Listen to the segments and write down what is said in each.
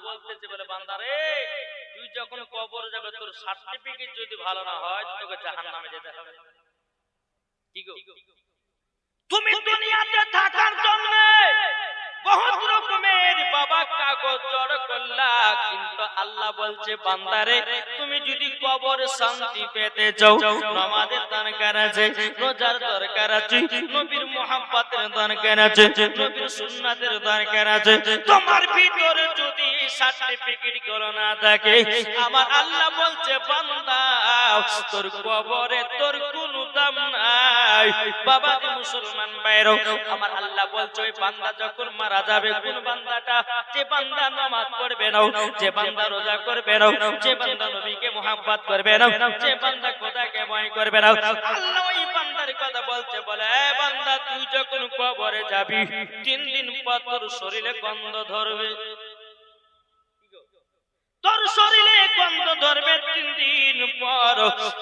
বলতেছে বলে বান্দা রে তুই যখন কবরে যাবে তোর সার্টিফিকেট যদি ভালো না হয় তোকে জাহান্নামে যেতে হবে। কি গো তুমি দুনিয়াতে থাকার জন্য বহুত রকমের বাবা কাগজ জড় করলা, কিন্তু আল্লাহ বলছে বান্দারে তুমি যদি কবরে শান্তি পেতে চাও নামাজের দরকার আছে, রোজার দরকার আছে, নবীর মুহাব্বতের দরকার আছে, নবীর সুন্নাতের দরকার আছে। তোমার ভিতরে যদি সার্টিফিকেট গুলো না থাকে আমার আল্লাহ বলছে বান্দা তোর কবরে তোর কোনো দাম নাই। বাবা যে মুসলমান ভাইরা আমার আল্লাহ বলছে ওই বান্দা যখন মারা যাবে, কোন বান্দাটা যে বান্দা নামাজ পড়বে না, যে বান্দা রোজা করবে না, যে বান্দা নবীকে মুহাব্বত করবে না, যে বান্দা খোদাকে ভয় করবে না, আল্লাহ ওই বান্দার কথা বলছে বলে এ বান্দা তুই যখন কবরে যাবি 3 দিন পর তোর শরীরে গন্ধ ধরবে, তোর শরীরে গন্ধ ধরবে 3 দিন পর।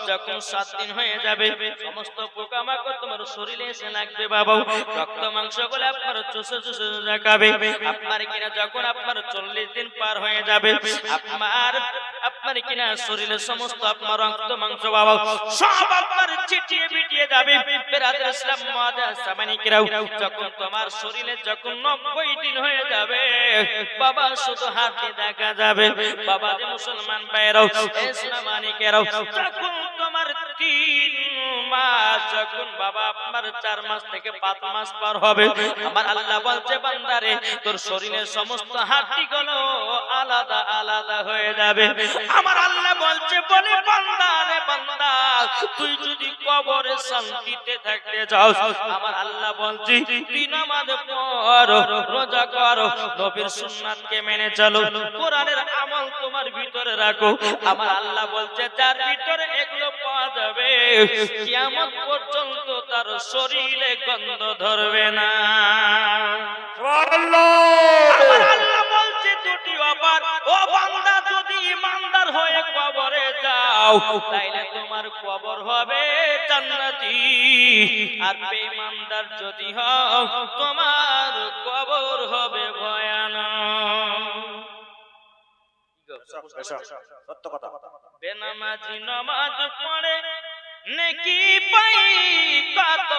যখন 7 দিন হয়ে যাবে সমস্ত পোকামাকড় তোমার শরীরে এসে লাগবে বাবা, রক্ত মাংস গুলো আপনার চুষে চুষে যাবে। আপনার কিনা যখন আপনার 40 দিন পার হয়ে যাবে আপনার কিনা শরীরের সমস্ত আপনার রক্ত মাংস বাবা সব আপনার ছিটিয়ে বিটিয়ে যাবে। বেরাদর ইসলাম মুআজ্জাজ সামানিকরাও যখন তোমার শরীরে যখন 90 দিন হয়ে যাবে বাবা শুধু হাতে দেখা যাবে। বাবা যে মুসলমান ভাইরাও ইসলামানিকেরাও যখন তোমার 3 মাস যখন বাবা আপনার 4 মাস থেকে 5 মাস পার হবে আমার আল্লাহ বলছে বান্দারে তোর শরীরের সমস্ত হাড়গুলো আলাদা আলাদা হয়ে যাবে। আমার আল্লাহ বলছে বলে বান্দারে বান্দা তুই যদি কবরে শান্তিতে থাকতে চাও আমার আল্লাহ বলছে তুই নামাজ পড়ো, রোজা করো, নবীর সুন্নাতকে মেনে চলো, কোরআনের আমল তোমার ভিতরে রাখো। আমার আল্লাহ বলছে যার ভিতরে এগুলো পাওয়া যাবে কিয়ামত পর্যন্ত তার শরীরে গন্ধ ধরবে না। সুবহানাল্লাহ। আমার আল্লাহ বলছে দুটি অফার, ও বান্দা যদি ইমানদার হয়ে কবরে যাও তাইলে তোমার কবর হবে জান্নাতি, আর বেঈমানদার যদি হও তোমার কবর হবে ভয়ানক। সত্য কথা। বেনামাজি নামাজ পড়ে নেকি পাই কত,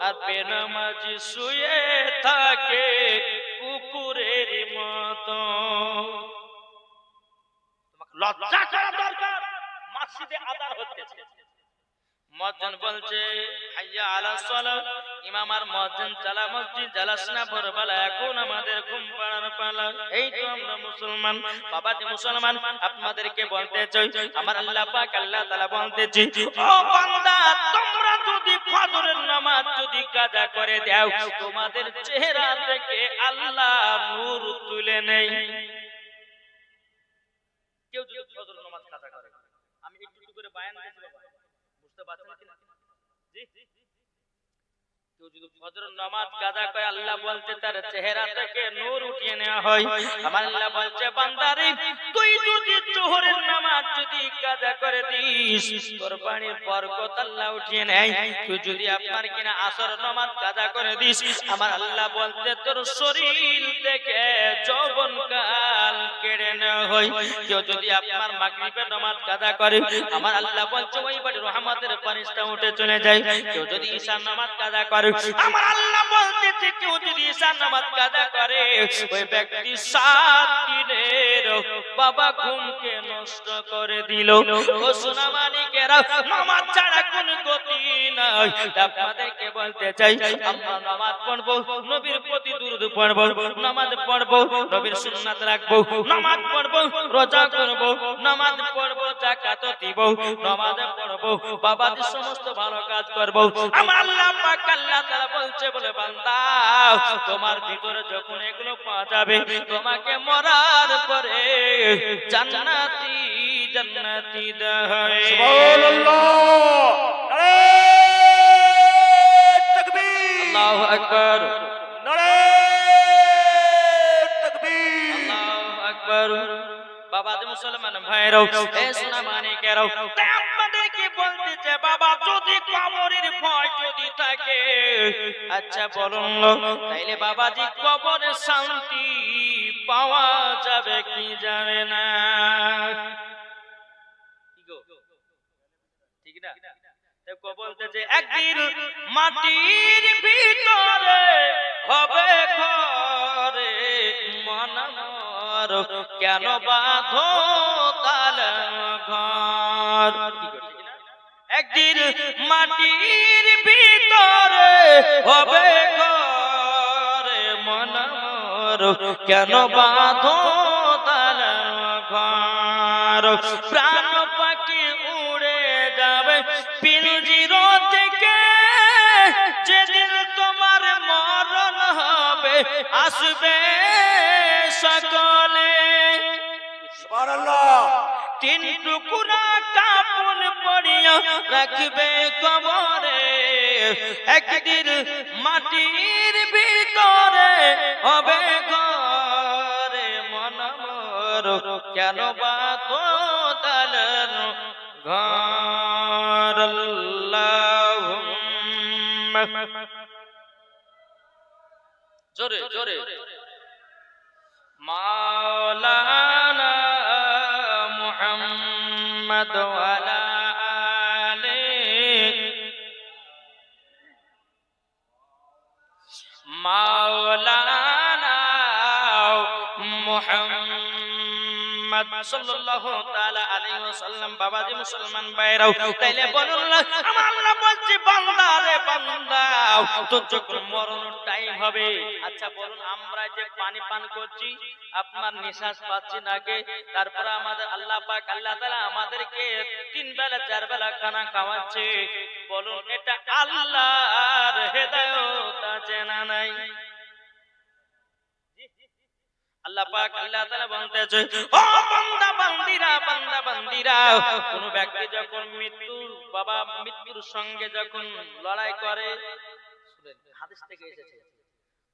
আর বেনামাজি শুয়ে থাকে কুকুরের মতো। লজ্জা করা দরকার। মসজিদে আযান হচ্ছে, মুয়াজ্জিন বলছে হাইয়া আলা সালাত, ইমাম আর মুয়াজ্জিন চালা মসজিদ জালাস না ভোরবেলা এখন আমাদের ঘুম পাড়ার পালা। এই তো আমরা মুসলমান। বাবা যে মুসলমান আপনাদেরকে বলতে চাই আমার আল্লাহ পাক আল্লাহ তাআলা বলতেছি ও বান্দা তোমরা যদি ফজরের নামাজ যদি কাজা করে দাও তোমাদের চেহারা থেকে আল্লাহ নূর তুলে নেয়। কেউ যদি ফজরের নামাজ কাজা করে, আমি একটু একটু করে বয়ান দিয়েছি বাবা, বুঝতে পারছেন কিনা? জি, কেউ যদি ফজরের নামাজ কাজা করে আল্লাহ বলতে তার চেহারা থেকে নূর উঠিয়ে নেওয়া হয়। আমার আল্লাহ বলছে বান্দারে তুই যদি জোহরের নামাজ যদি কাজা করে দিস তোর বাড়ির বরকত আল্লাহ উঠিয়ে নেয়। তুই যদি আপনার কিনা আসর নামাজ কাজা করে দিস আমার আল্লাহ বলতে তোর শরীর থেকে যৌবনকাল কেড়ে নেওয়া হয়। কেউ যদি আপনার মাগরিবের নামাজ কাজা করে আমার আল্লাহ বলছে ওই বাড়ির রহমতের ফেরেশতা উঠে চলে যায়। কেউ যদি ঈশার নামাজ কাজা করে আমার আল্লাহ বলতেছে কেউ যদি ঈশার নামাজ কাজা করে ওই ব্যক্তি 7 দিনের বাবা ঘুমকে নষ্ট করে দিল। ও সোনা মানিকেরা নামাজ ছাড়া কোনো গতি নাই। আপনাদেরকে বলতে চাই আমরা নামাজ পড়বো, নবীর প্রতি দুরূদ পড়বো, নামাজ পড়বো, নবীর সুন্নাত রাখবো, নামাজ পড়বো, রোজা করবো, নামাজ পড়বো, যাকাত দিব, নামাজ পড়বো, বাবাদের সমস্ত ভালো কাজ করবো। আমার আল্লাহ পাক আল্লাহ তাআলা বলছে বলে বান্দা তোমার ভিতরে যখন এগুলো পাওয়া যাবে তোমাকে মরার পরে জান্নাতি জান্নাতি দেয়। সুবহানাল্লাহ। নারে তাকবীর। আল্লাহু আকবার। নারে তাকবীর। আল্লাহু আকবার। বাবা যে মুসলমান ভাইরাও এ সোনা মানিকেরাও আপনাদেরকে বলতেছে বাবা যদি কবরের ভয় যদি থাকে আচ্ছা বলুন তাইলে বাবাজি কবরে শান্তি পাওয়া যাবে কি যাবে না, ঠিক না? দেখো বলতেছে একদিন মাটির ভিতরে হবে ঘরে মন মোর, কেন বাঁধো তাল ঘর। একদিন মাটির ভিতরে হবে ঘরে মন মোর, কেন বাঁধো তাল ঘর। প্রাণ পাখি উড়ে যাবে পিঞ্জির থেকে, যেদিন তোমার মরণ হবে আসবে সকলে। সুবহানাল্লাহ। তিন টুকরা কাপড় পরিয়া রাখবে কবরে, একদিন মাটির ভিতরে হবে ঘরে মন মোর, কেন বাঁধো তাল ঘর। আল্লাহুম্মা জোরে জোরে মাওলানা মুহাম্মদ ওয়ালা আলে মাওলানা মুহাম্মদ সাল্লাল্লাহু তাআলা আলাইহি ওয়াসাল্লাম। বাবাজি মুসলমান ভাইরাও, তাইলে বলুন না, আমার আল্লাহ বলছে বান্দা রে বান্দা, তোর যখন মরণের টাইম হবে, আচ্ছা বলুন আমরা যে পানি পান করছি, আপনার নিঃশ্বাস পাচ্ছি নাকি, তারপরে আমাদের আল্লাহ পাক আল্লাহ তাআলা আমাদেরকে 3 বেলা 4 বেলা খানা খাওয়াচ্ছে, বলুন এটা আল্লাহর হেদায়েত আছে না নাই? আল্লাহ পাক আল্লাহ তাআলা বলতেছে, ও বান্দা বান্দিরা বান্দা বান্দিরা, কোন ব্যক্তি যখন মৃত্যুর সঙ্গে যখন লড়াই করে, শুনেন হাদিস থেকে এসেছে,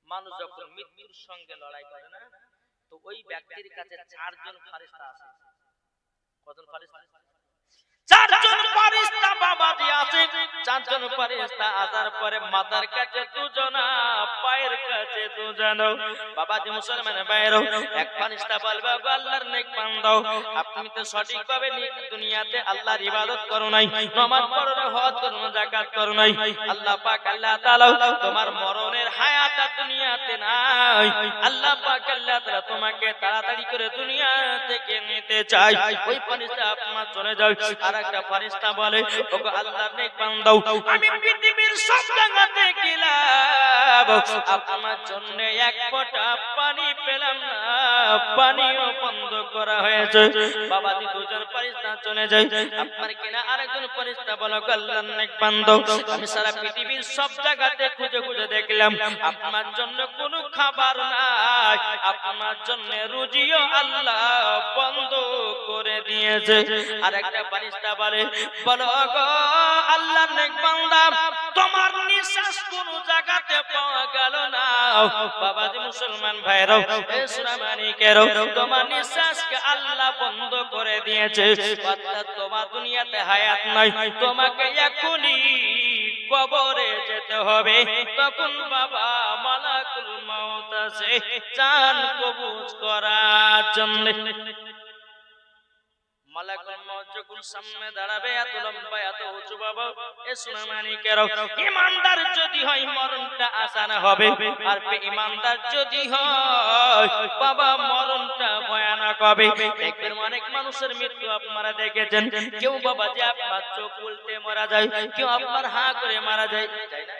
মানুষ যখন মৃত্যুর সঙ্গে লড়াই করে না, তো ওই ব্যক্তির কাছে 4 জন ফেরেশতা আছে। কতজন ফেরেশতা? 4 জন ফেরেশতা বাবাজি আছে। 4 জন ফেরেশতা আসার পরে মাথার কাছে 2 জন, পায়ের কাছে 2 জন। বাবাজি মুসলমান ভাইরা, এক ফেরেশতা বলবে, গো আল্লাহর নেক বান্দা, আপনি তো সঠিকভাবে দুনিয়াতে আল্লাহর ইবাদত করো নাই, নামাজ পড়ো না, হজ করো না, যাকাত করো নাই, আল্লাহ পাক আল্লাহ তাআলা তোমার মরণের হায়াত দুনিয়াতে নাই, আল্লাহ পাক আল্লাহ তাআলা তোমাকে তাড়াতাড়ি করে দুনিয়া থেকে নিতে চায়। ওই ফেরেশতা আপনার চলে যায়। আরেকটা ফেরেশতা বলে, ওগো আল্লাহর নেক বান্দা, আমি পৃথিবীর সব জায়গাতে গেলাম, আপনার জন্য এক ফোঁটা পানি পেলাম না, পানিও বন্ধ করা হয়েছে। বাবাজি 2 জন ফেরেশতা চলে যায়। আপনার কিনা আরেকজন ফেরেশতা বলে, ওগো আল্লাহর নেক বান্দা, আমি সারা পৃথিবীর সব জায়গাতে খুঁজে খুঁজে দেখলাম, আপনার জন্য কোনো খাবার নাই, আপনার জন্য রুজিও আল্লাহ বন্ধ করে দিয়েছে। আরেকটা ফেরেশতা বলে, বলো গো আল্লাহর নেক বান্দা, তোমার নিঃশ্বাস কোন জায়গাতে পাওয়া গেল না। বাবাজি মুসলমান ভাইরা, এ সূরা মানিকের, তোমার নিঃশ্বাসকে আল্লাহ বন্ধ করে দিয়েছে, অর্থাৎ তোমার দুনিয়াতে হায়াত নাই, তোমাকে এখনই কবরে যেতে হবে। তখন বাবা মালাকুল মউত আছে জান কবজ করার জন্য। মালাকুল মউত যখন সামনে দাঁড়াবে, এত লম্বা এত উঁচু বাবা, এ সোনা মানিকের, ইমানদার যদি হয় মরণটা আসান হবে, আর বেঈমানদার যদি হয় বাবা মরণটা ভয়ানক হবে। দেখবেন অনেক মানুষের মৃত্যু আপনারা দেখেছেন, কেউ বাবা যে আপনার চোখ উল্টে মারা যায়, কেউ আপনার হা করে মারা যায়, তাই না?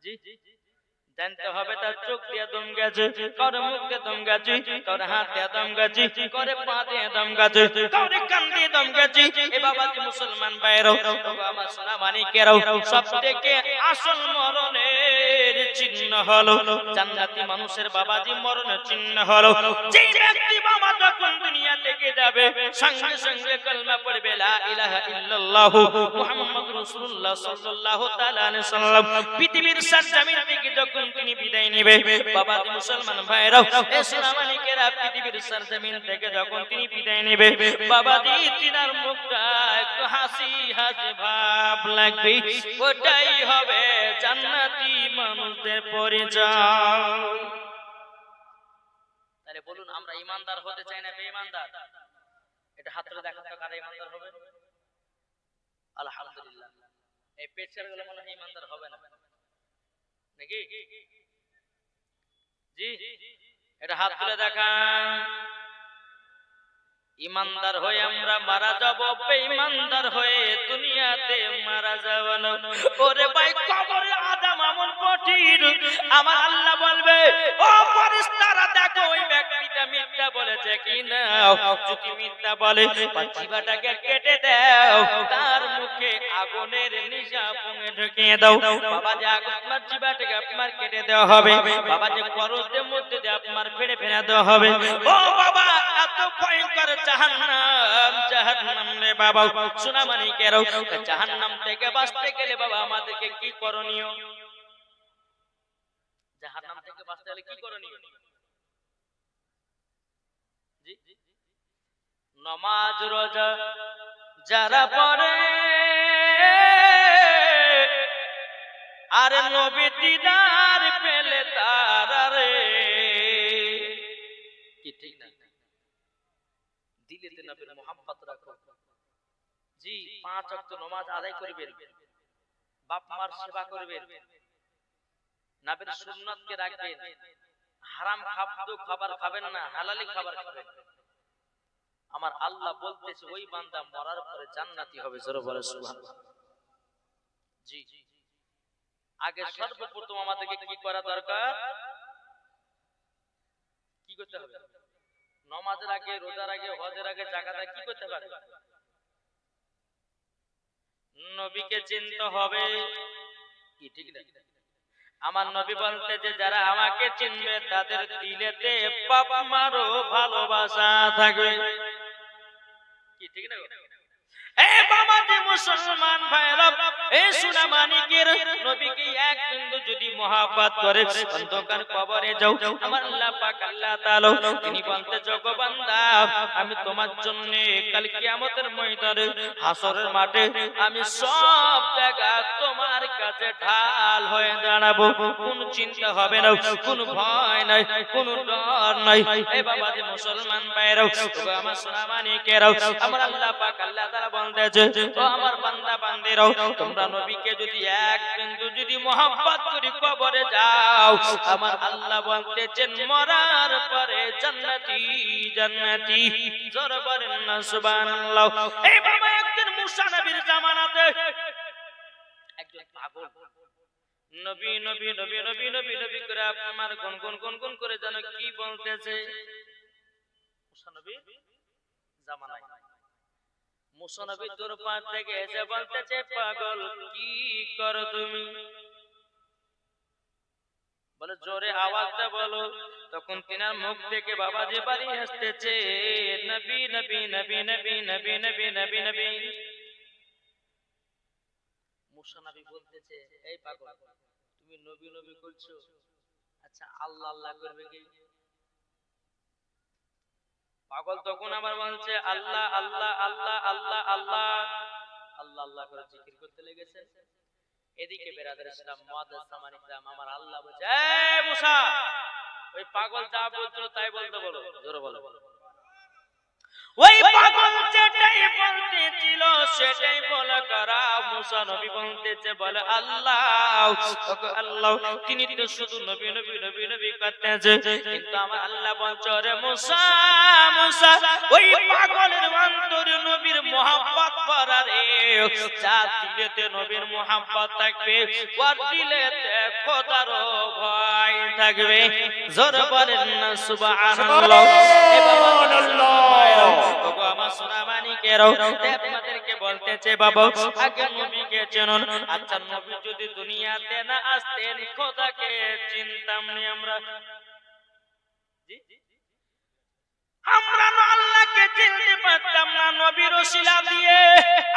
জি জানতে হবে তার চোখ দিয়ে দম গেছে, কারো মুখ দিয়ে দম গেছে, কারো হাত দিয়ে দম গেছে, কারো পা দিয়ে দম গেছে, কারো কান দিয়ে দম গেছে। এ বাবাজি মুসলমান ভাইরা, আমার সোনা মানিকেরাও, সবথেকে আসল মরণের চিহ্ন হলো জান্নাতি মানুষের বাবাজি মরণের চিহ্ন হলো যে ব্যক্তি বাবা যখন দুনিয়া থেকে যাবে, সঙ্গে সঙ্গে কলমা পড়বে লা ইলাহা ইল্লাল্লাহ মুহাম্মাদুর রাসূলুল্লাহ সাল্লাল্লাহু তাআলা আলাইহি সাল্লাম। পৃথিবীর সরজমিন থেকে যখন তিনি বিদায় নেবে, বাবাজি মুসলমান ভাইরা, এ সোনা মানিকেরা, পৃথিবীর সরজমিন থেকে যখন তিনি বিদায় নেবে, বাবাজি তিনার মুখটা একটু হাসি হাসি ভাব লাগবে, ওটাই হবে জান্নাতি মানুষদের পরিচয়। তাহলে বলুন আমরা ইমানদার হতে চাই না বেঈমানদার? এটা হাত তুলে দেখাতে কারা ইমানদার হবে? আলহামদুলিল্লাহ। এই পেট ছেড়েগুলো মনে হয় ইমানদার হবে না নাকি? জি, এটা হাত তুলে দেখান। ইমানদার হয়ে আমরা মারা যাব, বেঈমানদার হয়ে দুনিয়াতে মারা যাব না। ওরে ভাই কবরে আযাব এমন কঠিন, আমার আল্লাহ বলবে ও ফেরেশতারা দেখো ওই ব্যক্তিটা মিথ্যা বলেছে কিনা। যদি মিথ্যা বলে জিহ্বাটাকে কেটে দাও, তার মুখে আগুনের নিশা পুঙে ঢুকিয়ে দাও। বাবা যে আপনার জিহ্বাটাকে আপনার কেটে দেওয়া হবে, বাবা যে করজের মধ্যে দিয়ে আপনার ফেড়ে ফেলে দেওয়া হবে। ও বাবা এত ভয়ঙ্কর জাহান্নাম, জাহান্নাম রে বাবা। শোনা মানিকেরাও, জাহান্নাম থেকে বাঁচতে গেলে বাবা আমাদেরকে কি করণীয়? জাহান্নাম থেকে বাঁচতে গেলে কি করণীয়? জি, নামাজ রোজা যারা পড়ে আর নবী দিদার পেলে তারা রে, কি ঠিক না? দিলেতে নবীর মোহাম্মত রাখো। জি, 5 ওয়াক্ত নামাজ আদায় করবেন, বাপ মার সেবা করবেন, নবীর সুন্নাতকে রাখবেন, হারাম খাবার খাবেন না, হালালি খাবার খাবেন। আমার আল্লাহ বলতেছে ওই বান্দা মরার পরে জান্নাতি হবে। জোরে বলে সুবহানাল্লাহ। জি, আগে সর্বপ্রথম আমাদেরকে কি করা দরকার? কি করতে হবে? নামাজের আগে, রোজার আগে, হজের আগে, যাকাতের আগে কি করতে হবে? নবীকে চিনতে হবে। কি ঠিক না? আমার নবী বলতে যে যারা আমাকে চিনবে তাদের দিলেতে বাপ মারও ভালোবাসা থাকবে। কি ঠিক না? এ বাবা যে মুসলমান ভাইরা, এ সোনা মানিকের নবীকে এক বিন্দু যদি মহব্বত করে অন্ধকার কবরে যাও, আমার আল্লাহ পাক আল্লাহ তাআলা তিনি বলতে জগো বান্দা আমি তোমার জন্য কাল কিয়ামতের ময়দানে হাসরের মাঠে আমি সব জায়গা তোমার কাছে ঢাল হয়ে দাঁড়াবো। কোনো চিন্তা হবে না, কোনো ভয় নাই, কোনো ডর নাই। এ বাবা যে মুসলমান ভাইরা, তবে আমার সোনা মানিকেরাও, আমার আল্লাহ পাক আল্লাহ তাআলা বলতেছে ও আমার বান্দা বান্দিরাও, তোমরা নবীকে যদি এক বিন্দু যদি মহব্বত করে কবরে যাও, আমার আল্লাহ বলতেছেন মরার পরে জান্নাতি জান্নাতি। জোরে বলেন না সুবহানাল্লাহ। এই বাবা একদিন মুসা নবীর জামানাতে একজন পাগল নবী নবী নবী নবী নবী নবী করে আমার গুনগুন গুনগুন করে যেন কি বলতেছে। মুসা নবী জামানায় মুসা নবী দরবার থেকে এসে বলতেছে পাগল কি করো তুমি? বলে জোরে আওয়াজটা বলো। তখন তিনার মুখ থেকে বাবাজি বাড়ি আসতেছে নবী নবী নবী নবী নবী নবী নবী নবী। মুসা নবী বলতেছে এই পাগল তুমি নবী নবী করছো, আচ্ছা আল্লাহ আল্লাহ করবে কি? পাগল তখন আবার বলছে আল্লাহ আল্লাহ আল্লাহ আল্লাহ আল্লাহ আল্লাহ আল্লাহ করে জিকির করতে লেগেছে। এদিকে বেরাদার ইসলাম মুআদ্দাস সামান ইসলাম আমার আল্লাহ বলছে এই মুসা ওই পাগল যা বলছিল তাই বলতে বলো। জোরে বলো। ওই পাগল যেটাই বলতেছিল সেটাই বলা করা। মুসা নবী বলতেছে বলে আল্লাহ আল্লাহ, তিনি তো শুধু নবী নবী নবী নবী করতেছে, কিন্তু আমার আল্লাহ বলছে রে মুসা মুসা ওই পাগলের অন্তরে নবীর মোহাব্বত ভরা রে। যা দিলেতে নবীর মোহাব্বত থাকবে ওর দিলেতে খোদারও ভয় থাকবে। জোরে বলেন না সুবহানাল্লাহ। আমার সোনা মানিকেরাও আপনাদেরকে বলতেছে বাবা আগে নবীকে চিনুন। আচ্ছা নবী যদি দুনিয়াতে না আসতেন খোদাকে চিনতাম না আমরা? আমরা আল্লাহকে চিনতে পারতাম না, নবীর ওসিলা দিয়ে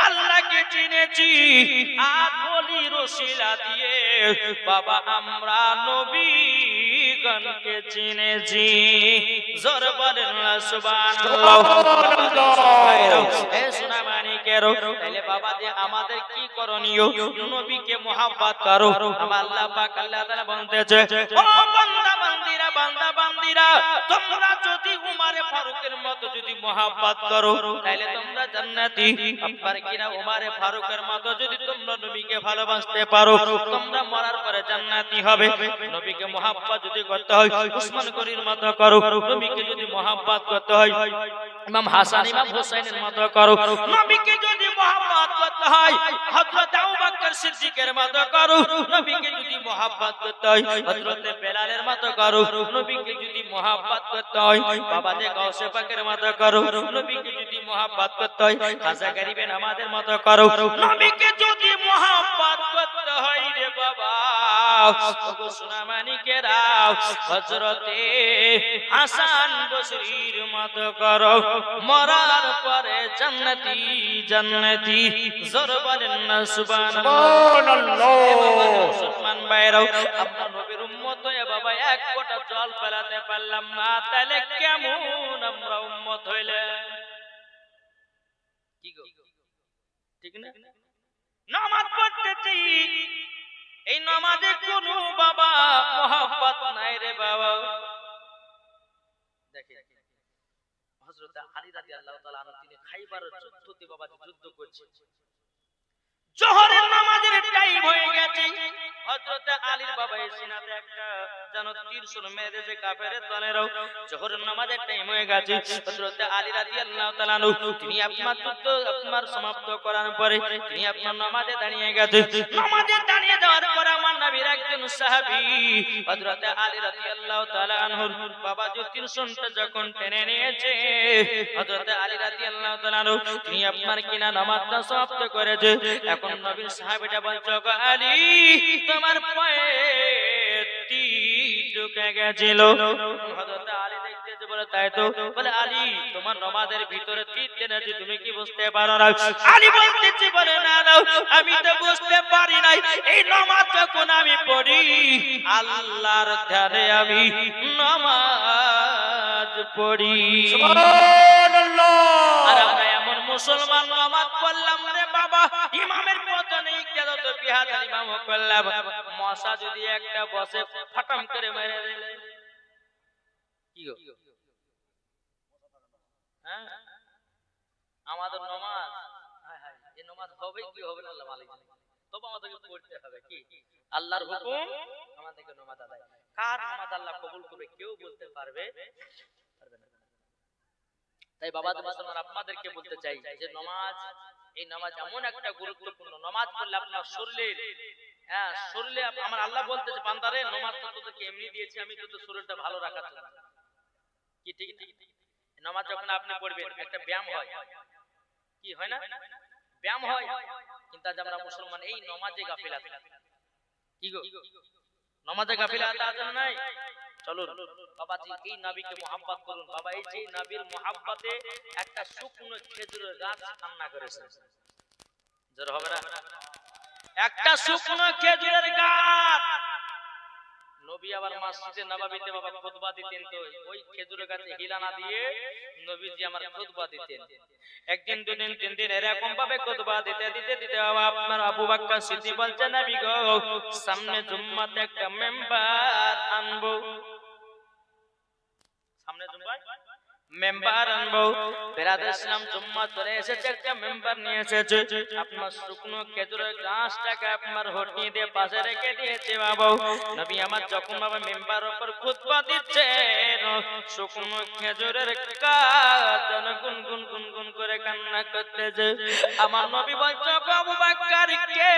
আল্লাহকে চিনেছি আর ওলির ওসিলা দিয়ে বাবা আমরা নবীগণকে চিনেছি। জোরে বলেন না সুবহানাল্লাহ। এ সোনা মানিকেরও তাহলে বাবা যে আমাদের কি করণীয়? নবীকে মুহাব্বত করো। আমার আল্লাহ পাক আল্লাহ তাআলা বলতেছে ও বান্দা বান্দিরা বান্দা বান্দিরা না তোমরা যদি উমারে ফারুকের মতো যদি মহব্বত করো তাহলে তোমরা জান্নাতি আবার কিনা উমারে ফারুকের মতো যদি তোমরা নবীকে ভালোবাসতে পারো তোমরা মরার পরে জান্নাতি হবে নবীকে মহব্বত যদি করতে হয় উসমান গনির মতো করো নবীকে যদি মহব্বত করতে হয় ইমাম হাসান ইমাম হুসাইনের মতো করো নবীকে যদি মহব্বত করতে হয় হযরত আবু বকর সিদ্দিকের মতো করো নবীকে যদি মহব্বত করতে হয় হযরত বেলালের মতো করো নবীকে যদি মহব্বত করতে হয় বাবা যে গাউসে পাকের মতো করো নবীকে যদি মহব্বত করতে হয় খাজা গরিবে নামাজের মতো করো নবীকে যদি মহব্বত করতে হয় রে বাবা ওগো সোনামানিকেরা হযরতে হাসান বসরির মতো করো মরার পরে জান্নাতি জান্নাতি জোর বলেন না সুবহানাল্লাহ মুসলমান ভাইরাও আমরা নবীর উম্মত হয়ে বাবা এক ফোঁটা জল ফেলাতে পারলাম না তাহলে কেমন আমরা উম্মত হইলে কি গো ঠিক না নামাজ পড়তেছি এই নামাজে কোনো বাবা মহব্বত নাই রে বাবা দেখেন হযরত আলী রাদিয়াল্লাহু তাআলা আনহু তিনি খাইবারের যুদ্ধতে বাবা যুদ্ধ করছে জোহরের নামাজের টাইম হয়ে গেছে হযরত আলীর বাবা এই সিনাতে একটা জানো তীর শুনে মেরে যে কাফেরের দলেরও জোহরের নামাজের টাইম হয়ে গেছে হযরত আলী রাদিয়াল্লাহু তাআলা আনহু তিনি আপনার যুদ্ধ আপনার সমাপ্ত করার পরে তিনি আপনার নামাজে দাঁড়িয়ে গেছে নামাজে দাঁড়িয়ে যাওয়ার পরে আমার নবীর একজন সাহাবী হযরত আলী রাদিয়াল্লাহু তাআলা আনহুর বাবা যে তীর শুনতে যখন টেনে নিয়েছে হযরত আলী রাদিয়াল্লাহু তাআলা আনহু তিনি আপনার কিনা নামাজটা সমাপ্ত করেছে এখন নবীর সাহাবীটা বলছে গো আলী তোমার পায়ে তীর ঢুকে গেছিল হযরত আলী দেখতেছে বলে তাই তো বলে আলী তোমার নামাজের ভিতরে তীর টেনেছে তুমি কি বুঝতে পারো না আলী বলতেছে বলে না না আমি তো বুঝতে পারি নাই এই নামাজ যখন আমি পড়ি আল্লাহর ধ্যানে আমি নামাজ পড়ি সুবহানাল্লাহ আর আমরা এমন মুসলমান নামাজ পড়লাম রে বাবা ইমামের পথে নেই কেন তো বিহার ইমাম করলাম মশা যদি একটা বসে ফাটাম করে মেরে দিলে কি গো হ্যাঁ আমাদের নামাজ হায় হায় এই নামাজ হবে কি হবে না আল্লাহ মালিক জানে তবে আমাদেরকে পড়তে হবে কি আল্লাহর হুকুম আমাদেরকে নামাজ আদায় কার নামাজ আল্লাহ কবুল করবে কেউ বলতে পারবে না তাই বাবা মুসলমান আপনাদেরকে বলতে চাই যে নামাজ এই নামাজ এমন একটা গুরুত্বপূর্ণ নামাজ পড়লে আপনার শরীরের হ্যাঁ শরীরে আমার আল্লাহ বলতেছে বান্দারে নামাজ তো তোকে এমনি দিয়েছি আমি তো শরীরটা ভালো রাখার জন্য কি ঠিক ঠিক নামাজ যখন আপনি পড়বেন একটা ব্যায়াম হয় কি হয় না ব্যায়াম হয় কিন্তু আজ আমরা মুসলমান এই নামাজে গাফিল আছি কি গো নামাজে গাফিল আছে না নাই চলুন বাবাজি এই নবীকে মুহাব্বত করুন বাবা এই যে নবীর মুহাব্বতে একটা শুকনো খেজুরের গাছ কান্না করেছে জোর হবে না একটা শুকনো খেজুরের গাছ নবী আবার মসজিদে নববীতে বাবা খুতবা দিতেন তো ওই খেজুরের গাছে হিলা না দিয়ে নবীজি আমার খুতবা দিতেন একদিন দুদিন তিন দিন এরকম ভাবে খুতবা দিতে দিতে দিতে আপনার আবু বকর সিদ্দিক বলছেন নবী গো সামনে জুম্মাতে একটা মেম্বার আনবো সামনে জুম্মায় মেম্বার আনবো বেরাদার ইসলাম জুম্মা চলে এসেছে একটা মেম্বার নিয়ে এসেছে আপনার শুকনো খেজুরের গাছটাকে আপনার হটিয়ে দিয়ে পাশে রেখে দিয়েছে বাবা নবী আমার যখন বাবা মেম্বার উপর খুতবা দিচ্ছে শুকনো খেজুরের গাছ গুনগুন গুনগুন করে কান্না করতেছে আমার নবী বলছে আবু বকর কে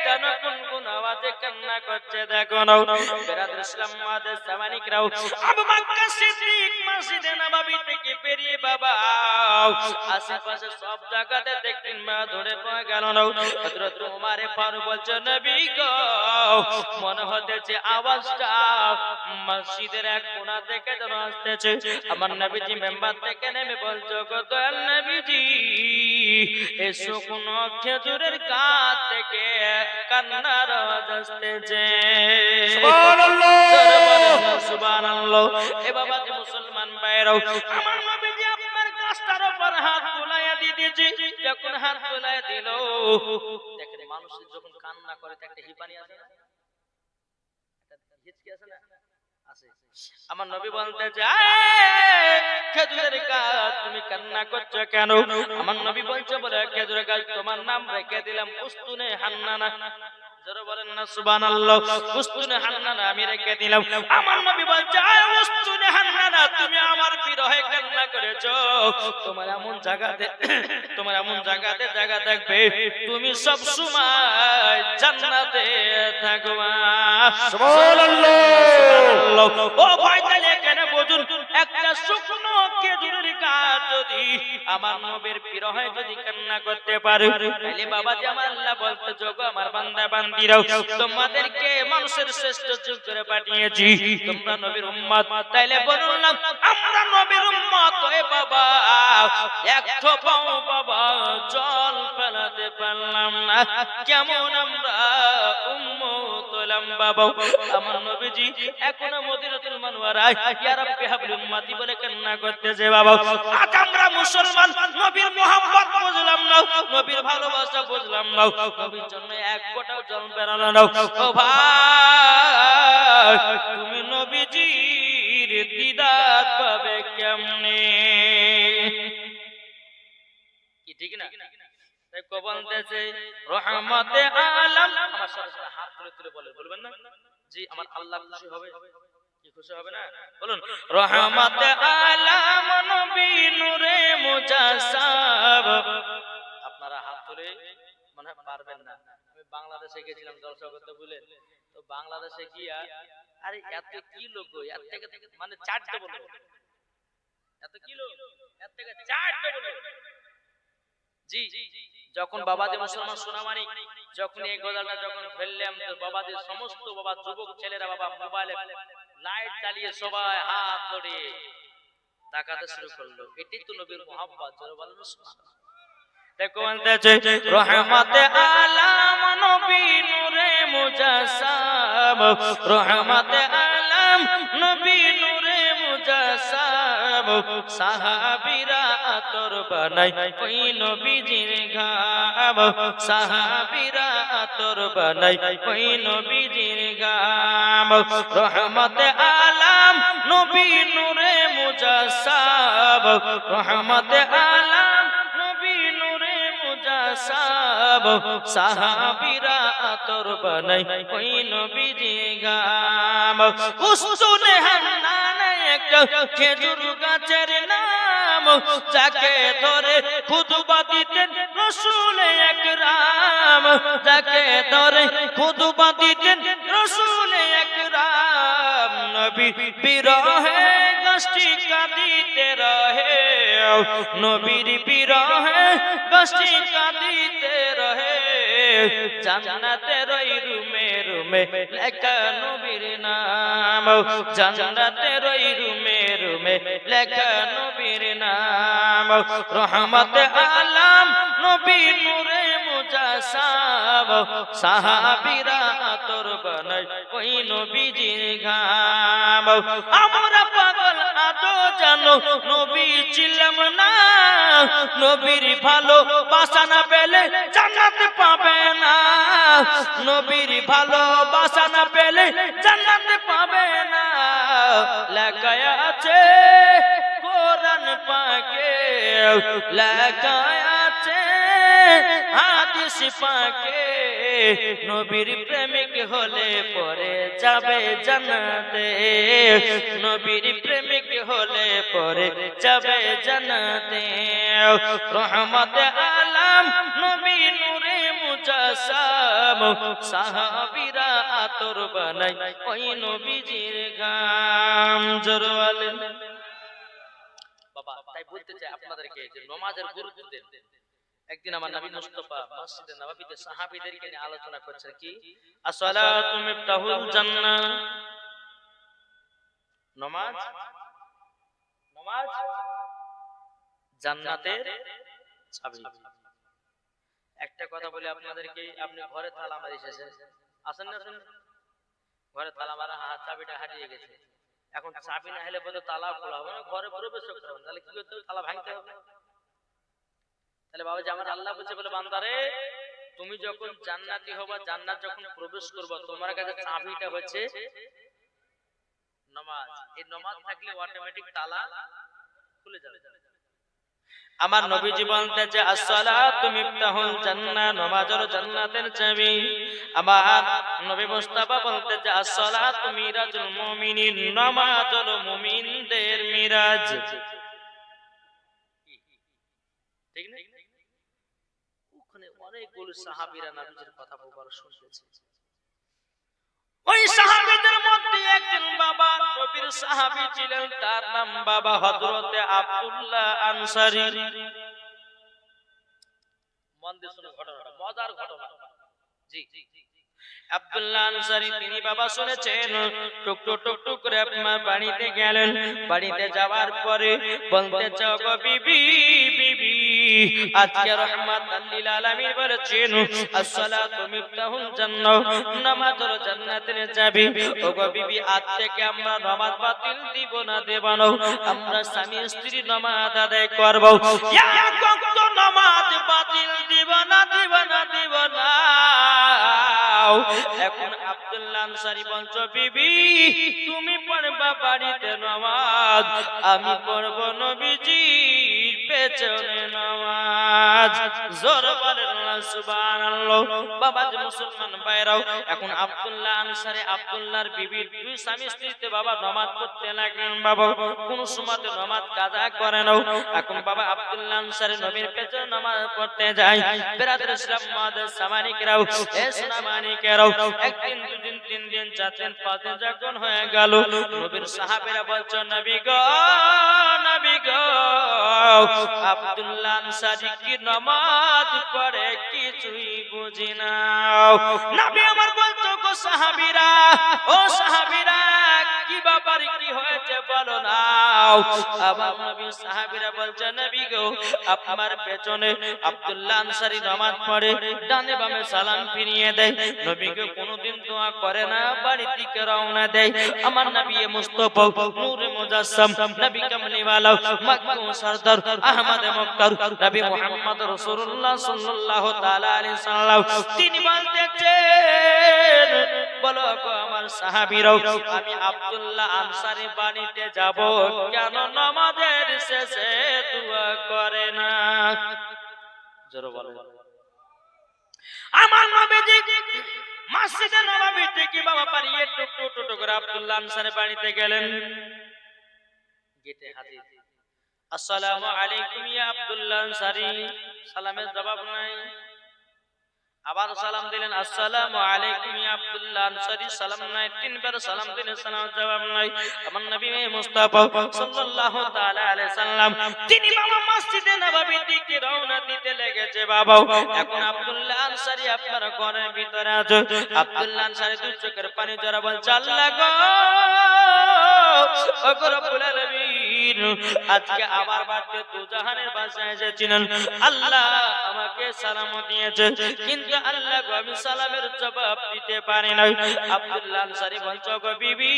যেন গুনগুন আওয়াজে কান্না করছে দেখো না বেরাদার ইসলাম মাদের সামানিকরাও আবু বকর সিদ্দিক মসজিদে নববীতে কি পেরিয়ে বাবা আশেপাশে সব জায়গাতে দেখলেন মা ধরে পাওয়া গেল না হযরত ওমর ফারুক বলছেন নবী গো মনে হতেছে আওয়াজটা মসজিদের এক কোণা থেকে যেন আসতেছে আমার নবীজি মেম্বার থেকে নেমে বলছো গো দয়াল নবীজি এই শুকনো খেজুরের গাছ থেকে কান্নার আওয়াজ আসতেছে সুবহানাল্লাহ সুবহানাল্লাহ এ বাবা যে মুসলমান ভাইরাও আমার নবীজি আপনার গাছটার উপর হাত বুলাইয়া দিয়েছে যখন হাত বুলাইয়া দিল দেখেন মানুষ যখন কান্না করে একটা হিপানি আসে না একটা হিচকি আসে না আমার নবী বলতে যায় খেজুরের গাছ তুমি কান্না করছো কেন? আমার নবী বলছে বলে খেজুরের গাছ তোমার নাম রেখে দিলাম উস্তুনে হান্নানা। যারা বলেন না সুবহানাল্লাহ, উস্তুনে হান্নানা আমি রেখে দিলাম। আমার নবী বলছে উস্তুনে হান্নানা তুমি আমার বিরহে কান্না করেছো, তোমার এমন জায়গাতে জায়গা থাকবে তুমি সব সময় জান্নাতে থাকবা। সুবহানাল্লাহ। ও ভাই তাহলে এখানে বুঝুন একটা শুকনো খেজুরের গাছ যদি আমার নবীর বিরহে যদি কান্না করতে পারে, তাহলে বাবা যে আমার আল্লাহ বলতে যোগো আমার বান্দা বান্দিরাও তোমাদেরকে মানুষের শ্রেষ্ঠ যুগ করে পাঠিয়েছি, তোমরা নবীর উম্মত। তাইলে বলুন না আমরা নবীর উম্মত হয়ে বাবা এক থোপাও বাবা জল ফেলাতে পারলাম না, কেমন আমরা উম্মত হলাম বাবা। আমার নবীজি এখনো মদিনাতুল মুনাওয়ারায় ইয়া রাব্বি হাবলি উম্মতি বলে কান্না করতেছে বাবা। আজ আমরা মুসলমান নবীর মোহাম্মত বুঝলাম না, নবীর ভালোবাসা বুঝলাম না, নবীর জন্য এক ফোঁটাও জল বেরানো না। ও ভাই তুমি নবীজির দিদার পাবে কেমনে? কি ঠিক না? তাই কো বলতেছে রহমতে আলম, আমার সাথে হাত তুলে তুলে বলবেন না জি আমার আল্লাহ খুশি হবে, কি খুশি হবে না? বলুন রহমতে আলম নবী নূরে মুজাসসাব। আপনারা হাত তুলে মনে হয় পারবেন না। আমি বাংলাদেশে গেছিলাম জলসা করতে, বুঝলেন তো বাংলাদেশে গিয়া আরে এত কি লোক এত থেকে মানে চারটে বলবো, এত কি লোক এত থেকে চারটে বলবো জি। যখন বাবাদের মুসলমান সোনামানি যখন এই গজালটা যখন ফেললাম তো বাবাদের সমস্ত বাবা যুবক ছেলেরা বাবা মোবাইলে লাইট জ্বালিয়ে সবাই হাত ধরে তাকাতে শুরু করলো। এটাই তো নবীর মুহাব্বত, যারা বলেন সুবহানাল্লাহ। দেখো বলতেছে রহমতে আলম নবী নূরে মুজাসসাব, রহমতে আলম নবী নূরে মুজাসসাব, সাহাবীরা আতর বানাই ওই নবীজির ঘাম, সাহাবীরা আতর বানাই ওই নবীজির ঘাম। রহমতে আলম নবী নূরে মুজাসসাব, রহমতে আলম নবী নূরে মুজাসসাব, সাহাবীরা আতর বানাই ওই নবীজির ঘাম। উস্তুনে হান্নানা একটা খেজুর গাছের নাম, যাকে ধরে খুতবা দিতেন রাসূল আকরাম, যাকে ধরে খুতবা দিতেন রাসূল আকরাম। নবী বিরহে গাছটি কাঁদিতে রহে, নবীর বিরহে গাছটি কাঁদিতে রহে, জান্নাতের ওই রুমে রুমে লেখা নবীর নাম, জান্নাতের ওই রুমে রুমে লেখা নবীর নাম। রহমতে আলম নবী নূরে মুজাসসাব, সাহাবীরা আতর বানাই ওই নবীজির ঘাম। আমরা পাগল আজও জানো নবী ছিলাম না, নবীর ভালোবাসা না পেলে জান্নাত পাবে না, নবীর ভালোবাসা না পেলে জান্নাত পাবে না। লেখা আছে কোরআন পাকে, লেখা আছে হাদিস পাকে, নবীর প্রেমিক হলে পরে যাবে জান্নাতে, নবীর প্রেমিক হলে পরে যাবে জান্নাতে। রহমতে আলম নবী নূরে মুজাসসাব, সাহাবীরা আতর বানাই ওই নবীজির ঘাম। জোরওয়ালে বাবা তাই বলতে চাই আপনাদেরকে যে নামাজের গুরুত্ব দেন। একদিন আমার নবী মুস্তাফা মসজিদে নববীতে সাহাবীদেরকে নিয়ে আলোচনা করছেন কি আসসালাতু মিফতাহুল জান্নাহ, নামাজ নামাজ জান্নাতের চাবি। একটা কথা বলি আপনাদেরকে, আপনি ঘরে তালা মারি এসেছেন, আসেন না আসেন, ঘরে তালা মারা চাবিটা হারিয়ে গেছে, এখন চাবি না হলে বলে তালা খোলা হবে না, ঘরে প্রবেশ করতে হবে, তাহলে কি করতে হবে? তালা ভাঙতে হবে। তাহলে বাবা যে আমার আল্লাহ বলছে বলে বান্দারে তুমি যখন জান্নাতি হবা, জান্নাত যখন প্রবেশ করবা, তোমার কাছে চাবিটা হচ্ছে নামাজ, এই নামাজ থাকলে অটোমেটিক তালা খুলে যাবে। আমার নবীজি বলতেছে আসসালাতু মিফতাহুল জান্নাহ, নামাজ হলো জান্নাতের চাবি। আমার নবী মুস্তাফা বলতেছে আসসালাতু মিরাজুল মুমিনিন, নামাজ হলো মুমিনদের মিরাজ। ঠিক না? ওখানে অনেকগুলো সাহাবীরা নবীজির কথা বলবার শুনতেছে। ওই সাহাবীদের মধ্যে একজন বাবা নবীর সাহাবী ছিলেন, তার নাম বাবা হযরতে আব্দুল্লাহ আনসারী। মন দিয়ে শুনে ঘটনাটা, মজার ঘটনা। জি, আব্দুল্লাহ আনসারী তিনি বাবা শুনেছেন, টুকটুক টুকটুক করে আপনার বাড়িতে গেলেন। বাড়িতে যাওয়ার পরে বলতে চাও গো বিবি, বিবি আজকে রহমাতাল লিল আলামিন বলেছেন আসসালাতু মিফতাহুল জান্নাহ, নামাজ হলো জান্নাতের চাবি। ও গো বিবি, আজ থেকে আমরা নামাজ বাতিল দিব না, দেব না, আমরা স্বামী স্ত্রী নামাজ আদায় করব। এক ওয়াক্ত নামাজ বাতিল দিব না, দিব না, দিব না। এখন আব্দুল্লাহ আনসারী বলছো বিবি তুমি পড়বা বাড়িতে নামাজ, আমি পড়ব নবীজির পেছনে নামাজ। জোর বলেন না সুবহানাল্লাহ। বাবা যে মুসলমান ভাইরাও, এখন আব্দুল্লাহ আনসারী আব্দুল্লাহর বিবির দুই স্বামী স্ত্রীতে বাবা নামাজ পড়তে লাগলেন। বাবা কোন সময়তে নামাজ কাজা করে নাও। এখন বাবা আব্দুল্লাহ আনসারী নবীর পেছনে নামাজ পড়তে যায়। বিরাদর ইসলাম মাদের সামানিকরাও, এ সামানিকরাও, একদিন দুদিন তিন দিন চার দিন পাঁচ দিন যখন হয়ে গেল, নবীর সাহাবীরা বলছো নবী গো, নবী গো, আব্দুল্লাহ আনসারী কি নামাজ পড়ে কিছুই বুঝি না। নবী আমার বলছো গো সাহাবীরা, ও সাহাবীরা কি ব্যাপার, কি হয়েছে বলো না। আমার নবী সাহাবীরা বলছে নবী গো, আপনার পেছনে আব্দুল্লাহ আনসারী নামাজ পড়ে, ডানে বামে সালাম ফিরিয়ে দেয়, নবীকে কোনোদিন দোয়া করে না, বাড়ি থেকে রওনা দেয়। আমার নবী মুস্তাফা নূরে মুজাসসাম, নবী কামলিওয়ালা, মক্কা সরদার, আহমদ মুক্তার, নবী মুহাম্মদ রাসূলুল্লাহ সাল্লাল্লাহু তাআলা আলাইহি সাল্লাম তিনি বলতেছেন, বলো গো আমার সাহাবীরাও, আমি আব্দুল্লাহ আনসারী বাড়িতে যাব, কেন নামাজের শেষে দোয়া করে না? জোরে বলেন। আমার নবীজি মসজিদে নববী থেকে বাবা পারিয়ে টুকটুক টুকটুক করে আব্দুল্লাহ আনসারী বাড়িতে গেলেন। গেটে হাজির, আসসালামু আলাইকুম ইয়া আব্দুল্লাহ আনসারী, সালামের জবাব নাই। আবার সালাম দিলেন, আসসালামু আলাইকুম ইয়া আব্দুল্লাহ আনসারী, সালাম নাই। তিনবার সালাম দিলেন, সালাম জবাব নাই। আমার নবী মুস্তাফা সাল্লাল্লাহু তাআলা আলাইহি সাল্লাম তিনি বাবা মসজিদে নববীর দিকে রওনা দিতে লেগেছে। বাবা এখন আব্দুল্লাহ আনসারী আপনার ঘরের ভিতরে আছে। আব্দুল্লাহ আনসারী দুই চোখের পানি জড়া বলছে, আল্লাহ গো, ও গো রব্বুল আলামিন, আজকে আমার বাড়িতে দুজাহানের বাদশা এসেছিলেন, আল্লাহ আমাকে সালাম দিয়েছে, কিন্তু আল্লাহ গো আমি সালামের জবাব দিতে পারি না। আব্দুল্লাহ আনসারী বলছো গো বিবি,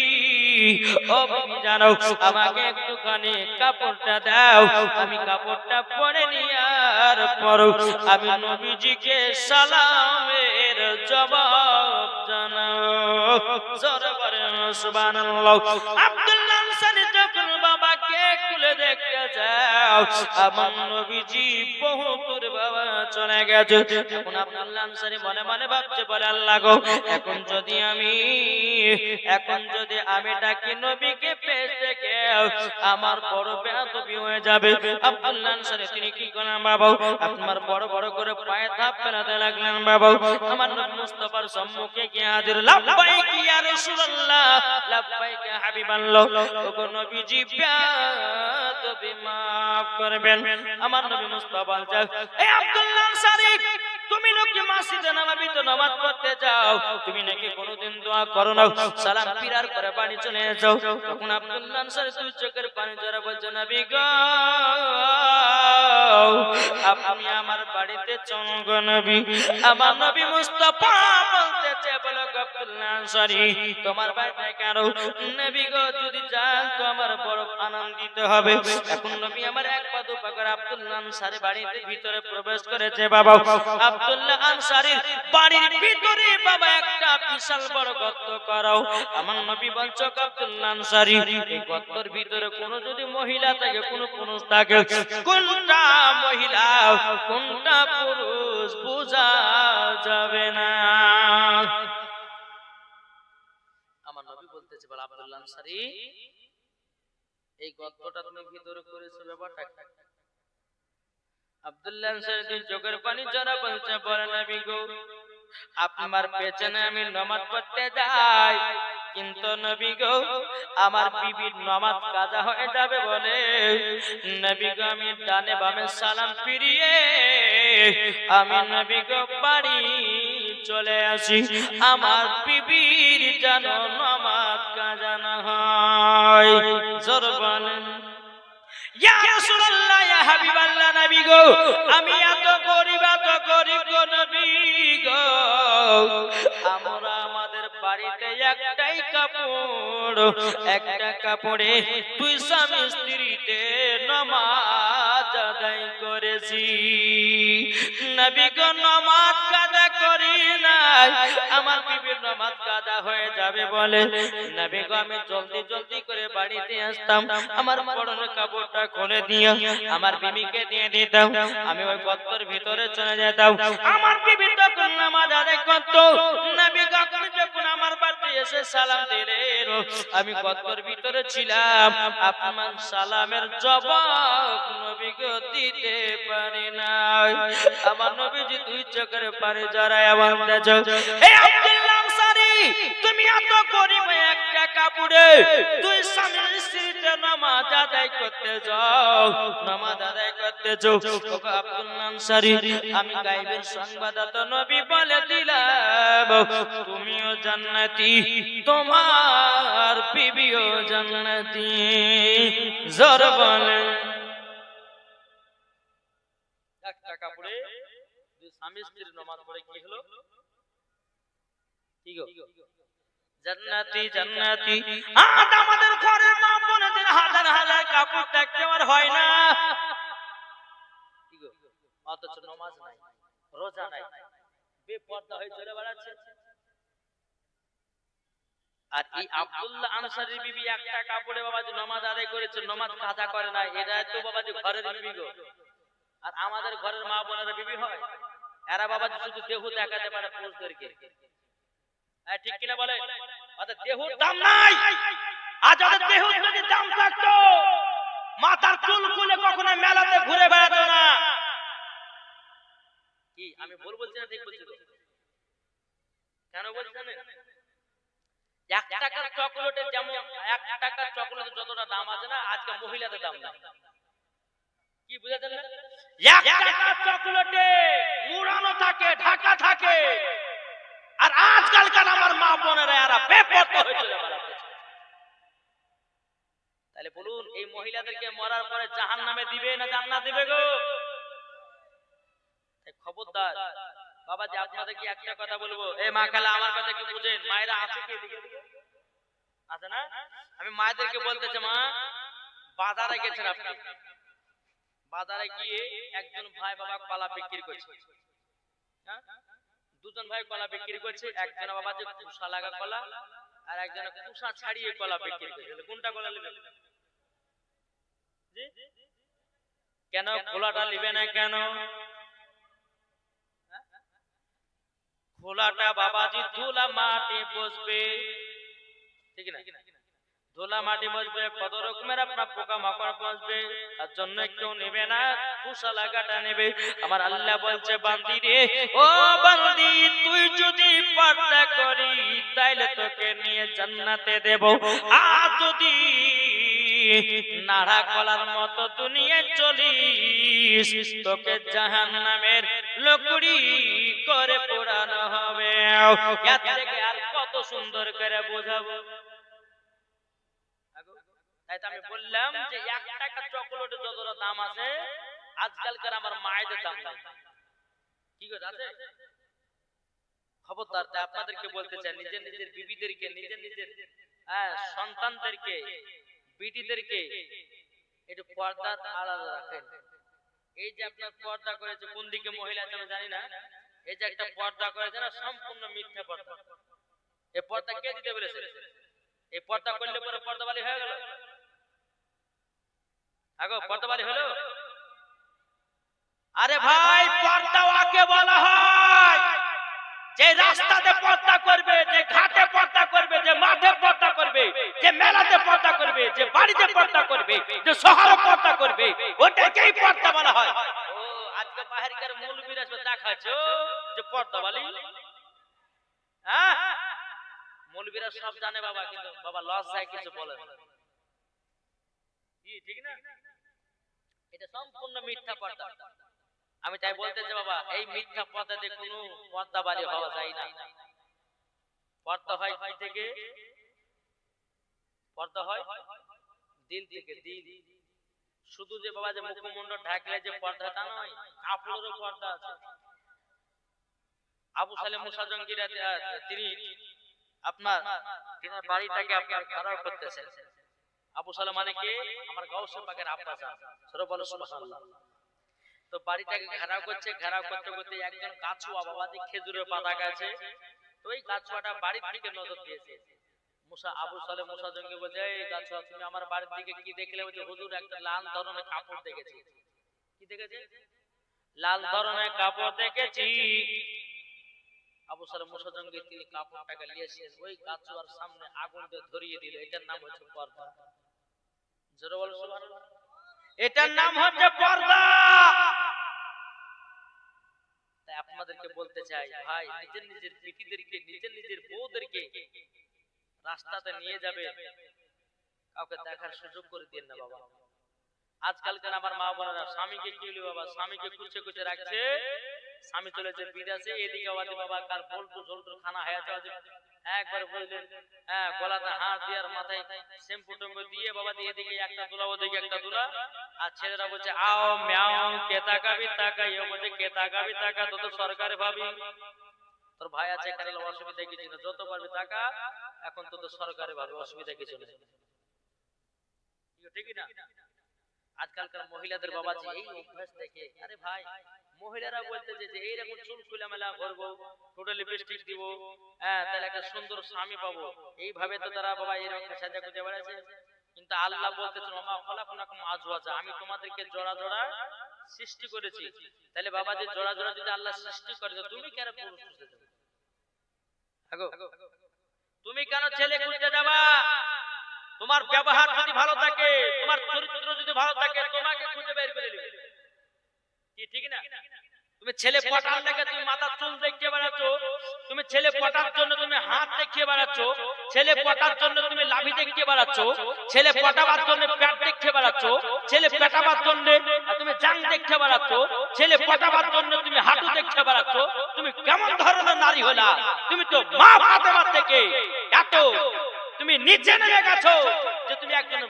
ও বিবি জানো, আমাকে একটুখানি কাপড়টা দাও, আমি কাপড়টা পরে নিয়ার পর আমি নবীজিকে সালামের জবাব জানাও। জোরে বলেন সুবহানাল্লাহ। আব্দুল্লাহ আনসারী যখন বাবাকে খুলে দেখতে যাও, আমার নবীজি বহু দূর বাবা চলে গেছে। এখন আব্দুল্লাহ আনসারী মনে মনে ভাবছে, বলে আল্লাহ গো, এখন যদি আমি ডাকি নবীকে পেছ থেকে আমার বড় বেয়াদবি হয়ে যাবে। আব্দুল্লাহ আনসারী তিনি কি করেন বাবা, আপনার বড় বড় করে পায়ে ধাপ ফেলাতে লাগলেন। বাবা আমার নবী মুস্তাফার সম্মুখে গিয়ে হাজির, লাব্বাইক ইয়া রাসূলুল্লাহ, লাব্বাইক ইয়া হাবিবাল্লাহ, ওগো নবীজি বেয়াদবি maaf করবেন। আমার নবী মুস্তাফা বলছেন, এই আব্দুল্লাহ আনসারী, তুমি নাকি মসজিদে নববীতে নামাজ পড়তে যাও, তুমি নাকি কোনোদিন দোয়া করো না, সালাম ফিরার পরে বাড়ি চলে যাও। তখন আব্দুল্লাহ আনসারী দুই চোখের পানি ঝরে বলছে, নবী গো, আপনি আমার বাড়িতে চলুন গো নবী। আমার নবী মুস্তাফা বলতেছে, বলো গো আব্দুল্লাহ আনসারী তোমার বাড়িতে কেন? নবী গো যদি যান তো আমার বড় আনন্দিত হবে। এখন নবী আমার এক পা দুপা করে আব্দুল্লাহ আনসারী বাড়িতে ভিতরে প্রবেশ করেছে। বাবা আব্দুল্লাহ আনসারীর বাড়ির ভিতরে বাবা একটা বিশাল বড় গর্ত করাও। আমার নবী বলছে আব্দুল্লাহ আনসারী এই গর্তের ভিতরে কোনো যদি মহিলা থাকে, কোনো পুরুষ থাকে, কোনটা মহিলা কোনটা পুরুষ বোঝা যাবে না। আমার নবী বলতেছে বল আব্দুল্লাহ আনসারী এই গর্তটা তুমি ভিতরে করেছো ব্যাপারটা। আব্দুল্লাহ আনসারী চোখের পানি ঝরা বলছে বলে নবী গো আপনার পেছনে আমি নামাজ পড়তে যাই, কিন্তু নবী গো আমার বিবির নামাজ কাজা হয়ে যাবে বলে নবী গো আমি ডানে বামে সালাম ফিরিয়ে আমি নবী গো বাড়ি চলে আসি, আমার বিবির যেন নামাজ কাজা না হয়। জোর বলেন ইয়া রাসূলুল্লাহ ইয়া হাবিবাল্লাহ নবী গো আমি এত গরিব গো নবী গো আমরা আমাদের বাড়িতে একটাই কাপড়, একটা কাপড়ে দুই স্বামী স্ত্রীতে নামাজ আদায় করেছি। নবী গো নামাজ কাজা করি নাই, আমার বিবির নামাজ কাজা হয়ে যাবে বলে নবী গো আমি জলদি জলদি করে বাড়িতে আসতাম, আমার পরনের কাপড়টা খুলে দিয়ে আমার বিবিকে দিয়ে দিতাম, আমি ওই গর্তের ভিতরে চলে যেতাম, আমার বিবি তখন নামাজ আদায় করত। নবী গো আপনি যখন আমার বাড়িতে এসে সালাম দিলেন আমি গর্তের ভিতরে ছিলাম, আপনার সালামের জবাব নবী গো দিতে পারি নাই। আমার নবীজি দুই চোখের পানি জড়ায় বলতেছে হে আব্দুল্লাহ আনসারী তুমি এত গরিব একটা কাপড়ে তুই স্বামী স্ত্রীতে নামাজ আদায় করতে যাও, নামাজ আদায় করতে যাও। ওগো আব্দুল্লাহ আনসারী আমি গায়বের সংবাদদাতা নবী বলে দিলাম তুমিও জান্নাতি তোমার বিবিও জান্নাতি। জোর বলেন একটা কাপড়ে দুই স্বামী স্ত্রীর নামাজ পড়ে কি হলো? কি গো জান্নাতি জান্নাতি। আজ আমাদের ঘরের মা বোনদের হাজার হাজার কাপড় দেখতে আর হয় না, কি গো অথচ নামাজ নাই, রোজা নাই, বেপরদা হয়ে চলে বেড়াচ্ছে। আর এই আব্দুল্লাহ আনসারীর বিবি একটা কাপড়ে বাবাজি নামাজ আদায় করেছে, নামাজ কাজা করে না, এরা তো বাবাজি ঘরের বিবি গো। আর আমাদের ঘরের মা বোনেরা বিবি হয়, এরা বাবাজি শুধু দেহ দেখাতে পারে পুরুষদেরকে। ঠিক কিনা বলে? ওদের দেহর দাম নাই। আজ ওদের দেহর যদি দাম থাকতো মাথার চুল খুলে কখনো মেলাতে ঘুরে বেড়াতো না। কি আমি ভুল বলছি না ঠিক বলছি তো? কেন বলছি জানেন? 1 টাকার চকলেটে যেমন 1 টাকার চকলেটে যতটা দাম আছে না, আজকে মহিলাদের দাম নাই। কি বুঝাতেন না? 1 টাকার চকলেটে মুড়ানো থাকে, ঢাকা থাকে, আর আজকালকার আমার মা বোনেরা এরা বেপরদা হয়ে চলে বেড়াচ্ছে। তাহলে বলুন এই মহিলাদেরকে মরার পরে জাহান্নামে দিবে না জান্নাত দিবে গো? খবরদার বাবাজি আপনাদেরকে একটা কথা বলবো, এই মা খালা আমার কথা কি বুঝেন? মায়েরা আছে কি দিকে আছে না? আমি মায়েদেরকে বলতেছি মা বাজারে গেছেন আপনি, বাজারে গিয়ে একজন ভাই বাবা কলা বিক্রি করছে, হ্যাঁ দুজন ভাই কলা বিক্রি করছে, একজন বাবা যে কুসা লাগা কলা আর একজন কুসা ছাড়িয়ে কলা বিক্রি করছে, কোনটা কলা নেবেন? জি কেন খোলাটা নেবে না কেন? খোলাটা বাবাজি ধুলা মাটি বসবে, ঠিক না? ধুলা মাটি বসবে, কত রকমের আপনার পোকা মাকড় বসবে, তার জন্য কেউ নেবে না, কুসা লাগাটা নেবে। আমার আল্লাহ বলছে বান্দি রে ও বান্দি তুই যদি পর্দা করি তাইলে তোকে নিয়ে জান্নাতে দেব, আর যদি নাড়া কলার মতো দুনিয়ায় চলিস তোকে জাহান্নামের লকড়ি করে পোড়ানো হবে। এর থেকে আর কত সুন্দর করে বোঝাবো? তাই তো আমি বললাম যে 1 টাকা চকলেটের যতটা দাম আছে আজকালকার আমার মায়েদের দাম নাই। কি গো আছে? খবরদার। তাই আপনাদেরকে বলতে চাই, নিজের নিজের বিবিদেরকে, নিজের নিজের সন্তানদেরকে, বিটিদেরকে একটু পর্দার আড়ালে রাখেন। এই যে আপনার পর্দা করেছে, কোন দিকে মহিলা আছে আমি জানি না, এই যে একটা পর্দা করেছে না, সম্পূর্ণ মিথ্যা পর্দা। এই পর্দা কে দিতে বলেছে? এই পর্দা করলে পরে পর্দাবালি হয়ে গেল? আগো পর্দাবালি হলো? আরে ভাই, পর্দা ওকে বলা হয় যে রাস্তাতে পর্দা করবে, যে ঘাটে পর্দা করবে, যে মাঠে পর্দা করবে, যে মেলাতে পর্দা করবে, যে বাড়িতে পর্দা করবে, যে শহরে পর্দা করবে, ওটাকেই পর্দা বলা হয়। ও আজকে বাহিরকার মৌলবীরা দেখাচ্ছ যে পর্দাবালি। হ্যাঁ, মৌলবীরা সব জানে বাবা, কিন্তু বাবা লজ্জায় কিছু বলে না। কি ঠিক না? এটা সম্পূর্ণ মিথ্যা পর্দা। আমি তাই বলতে চাই বাবা, এই মিথ্যা পর্দাতে কোনো পর্দাবালি হওয়া যায় না। পর্দা হয় কি থেকে? পর্দা হয় দিল থেকে। দিল শুধু যে বাবা যে মুখমণ্ডল ঢাকলে যে পর্দাটা নয়, কাপড়েরও পর্দা আছে। আবু সালেম মুসা জঙ্গিরা তিনি আপনার বাড়িটাকে আপনার ঘেরাও করতেছেন। আবু সালেম মানে কে? আমার গাউসে পাকের আব্বা জান। সরে বলো সুবহানাল্লাহ। তো বাড়িটাকে ঘেরাও করছে, ঘেরাও করতে করতে একজন কাছুয়া বাবাজি খেজুরের পাতা গাছে, তো ওই কাছুয়াটা বাড়ির দিকে নজর দিয়েছে। মুসা আবু সালেম মুসা জঙ্গি বলছে, এই কাছুয়া তুমি আমার বাড়ির দিকে কি দেখলে? বলছে হুজুর একটা লাল ধরনের কাপড় দেখেছি। কি দেখেছে? লাল ধরনের কাপড় দেখেছি। আবু সালেম মুসা জঙ্গি তিনি কাপড়টাকে নিয়ে এসে ওই কাছুয়ার সামনে আগুন দিয়ে ধরিয়ে দিল। এটার নাম হচ্ছে পর্দা। জোরে বলো সুবহানাল্লাহ। এটার নাম হচ্ছে পর্দা। তাই আপনাদেরকে বলতে চাই ভাই, নিজের নিজের বিটিদেরকে, নিজের নিজের বউদেরকে রাস্তাতে নিয়ে যাবে, কাউকে দেখার সুযোগ করে দিন না বাবা। আজকালকার আমার মা বোনেরা স্বামীকে কি হলো বাবা, স্বামীকে কুচে কুচে রাখছে। স্বামী চলেছে বিদেশে, এদিকে আওয়াজে বাবা কার বল্টু ঝোলটু খানা হয়ে যাচ্ছে। একবার বললেন গলাতে হাত দিয়ে আর মাথায় শ্যাম্পু টম্পু দিয়ে বাবা দিয়ে, এদিকে একটা দুলা ওদিকে একটা দুলা, আর ছেলেরা বলছে আও ম্যাও কে তাকাবি তাকা, ইয়ে বলছে কে তাকাবি তাকা, তো তো সরকারে ভাবি তোর ভাই আছে এখানে, অসুবিধা কিছু না, যত পারবি টাকা, এখন তো তো সরকারে ভাবে, অসুবিধা কিছু নেই। ঠিক না? আজকালকার মহিলাদের বাবাজি এই অভ্যাস থেকে, আরে ভাই মহিলারা বলতেছে যে এইরকম চুল খোলামেলা করবো, ঠোঁটে লিপস্টিক দিব, তাহলে একটা সুন্দর স্বামী পাবো, এইভাবে তো তারা বাবা এরকম সাজা খুঁজে বেড়াচ্ছে। কিন্তু আল্লাহ বলতেছেন ওমা খলাকনাকুম আজওয়াজা, আমি তোমাদেরকে জোড়া জোড়া সৃষ্টি করেছি। তাহলে বাবা যে জোড়া জোড়া যদি আল্লাহ সৃষ্টি করে, তুমি কেন পুরুষ খুঁজতে যাবে? তুমি কেন ছেলে খুঁজতে যাবা? তোমার ব্যবহার যদি ভালো থাকে, তোমার চরিত্র যদি ভালো থাকে, তোমাকে খুঁজে বের করে নেবে। কি ঠিক না? তুমি ছেলে পটার লেগে তুমি মাথার চুল দেখিয়ে বেড়াচ্ছ, তুমি ছেলে পটার জন্য তুমি হাত দেখিয়ে বেড়াচ্ছ, ছেলে পটার জন্য তুমি লাভি দেখিয়ে বেড়াচ্ছ, ছেলে পটাবার জন্য পেট দেখিয়ে বেড়াচ্ছ, ছেলে পেটাবার জন্য তুমি জাং দেখিয়ে বেড়াচ্ছ, ছেলে পটাবার জন্য তুমি হাঁটু দেখিয়ে বেড়াচ্ছ। তুমি কেমন ধরনের নারী হলা? তুমি তো মা ফাতেমার থেকে এত তুমি নিচে নেমে গেছো যে তুমি একজন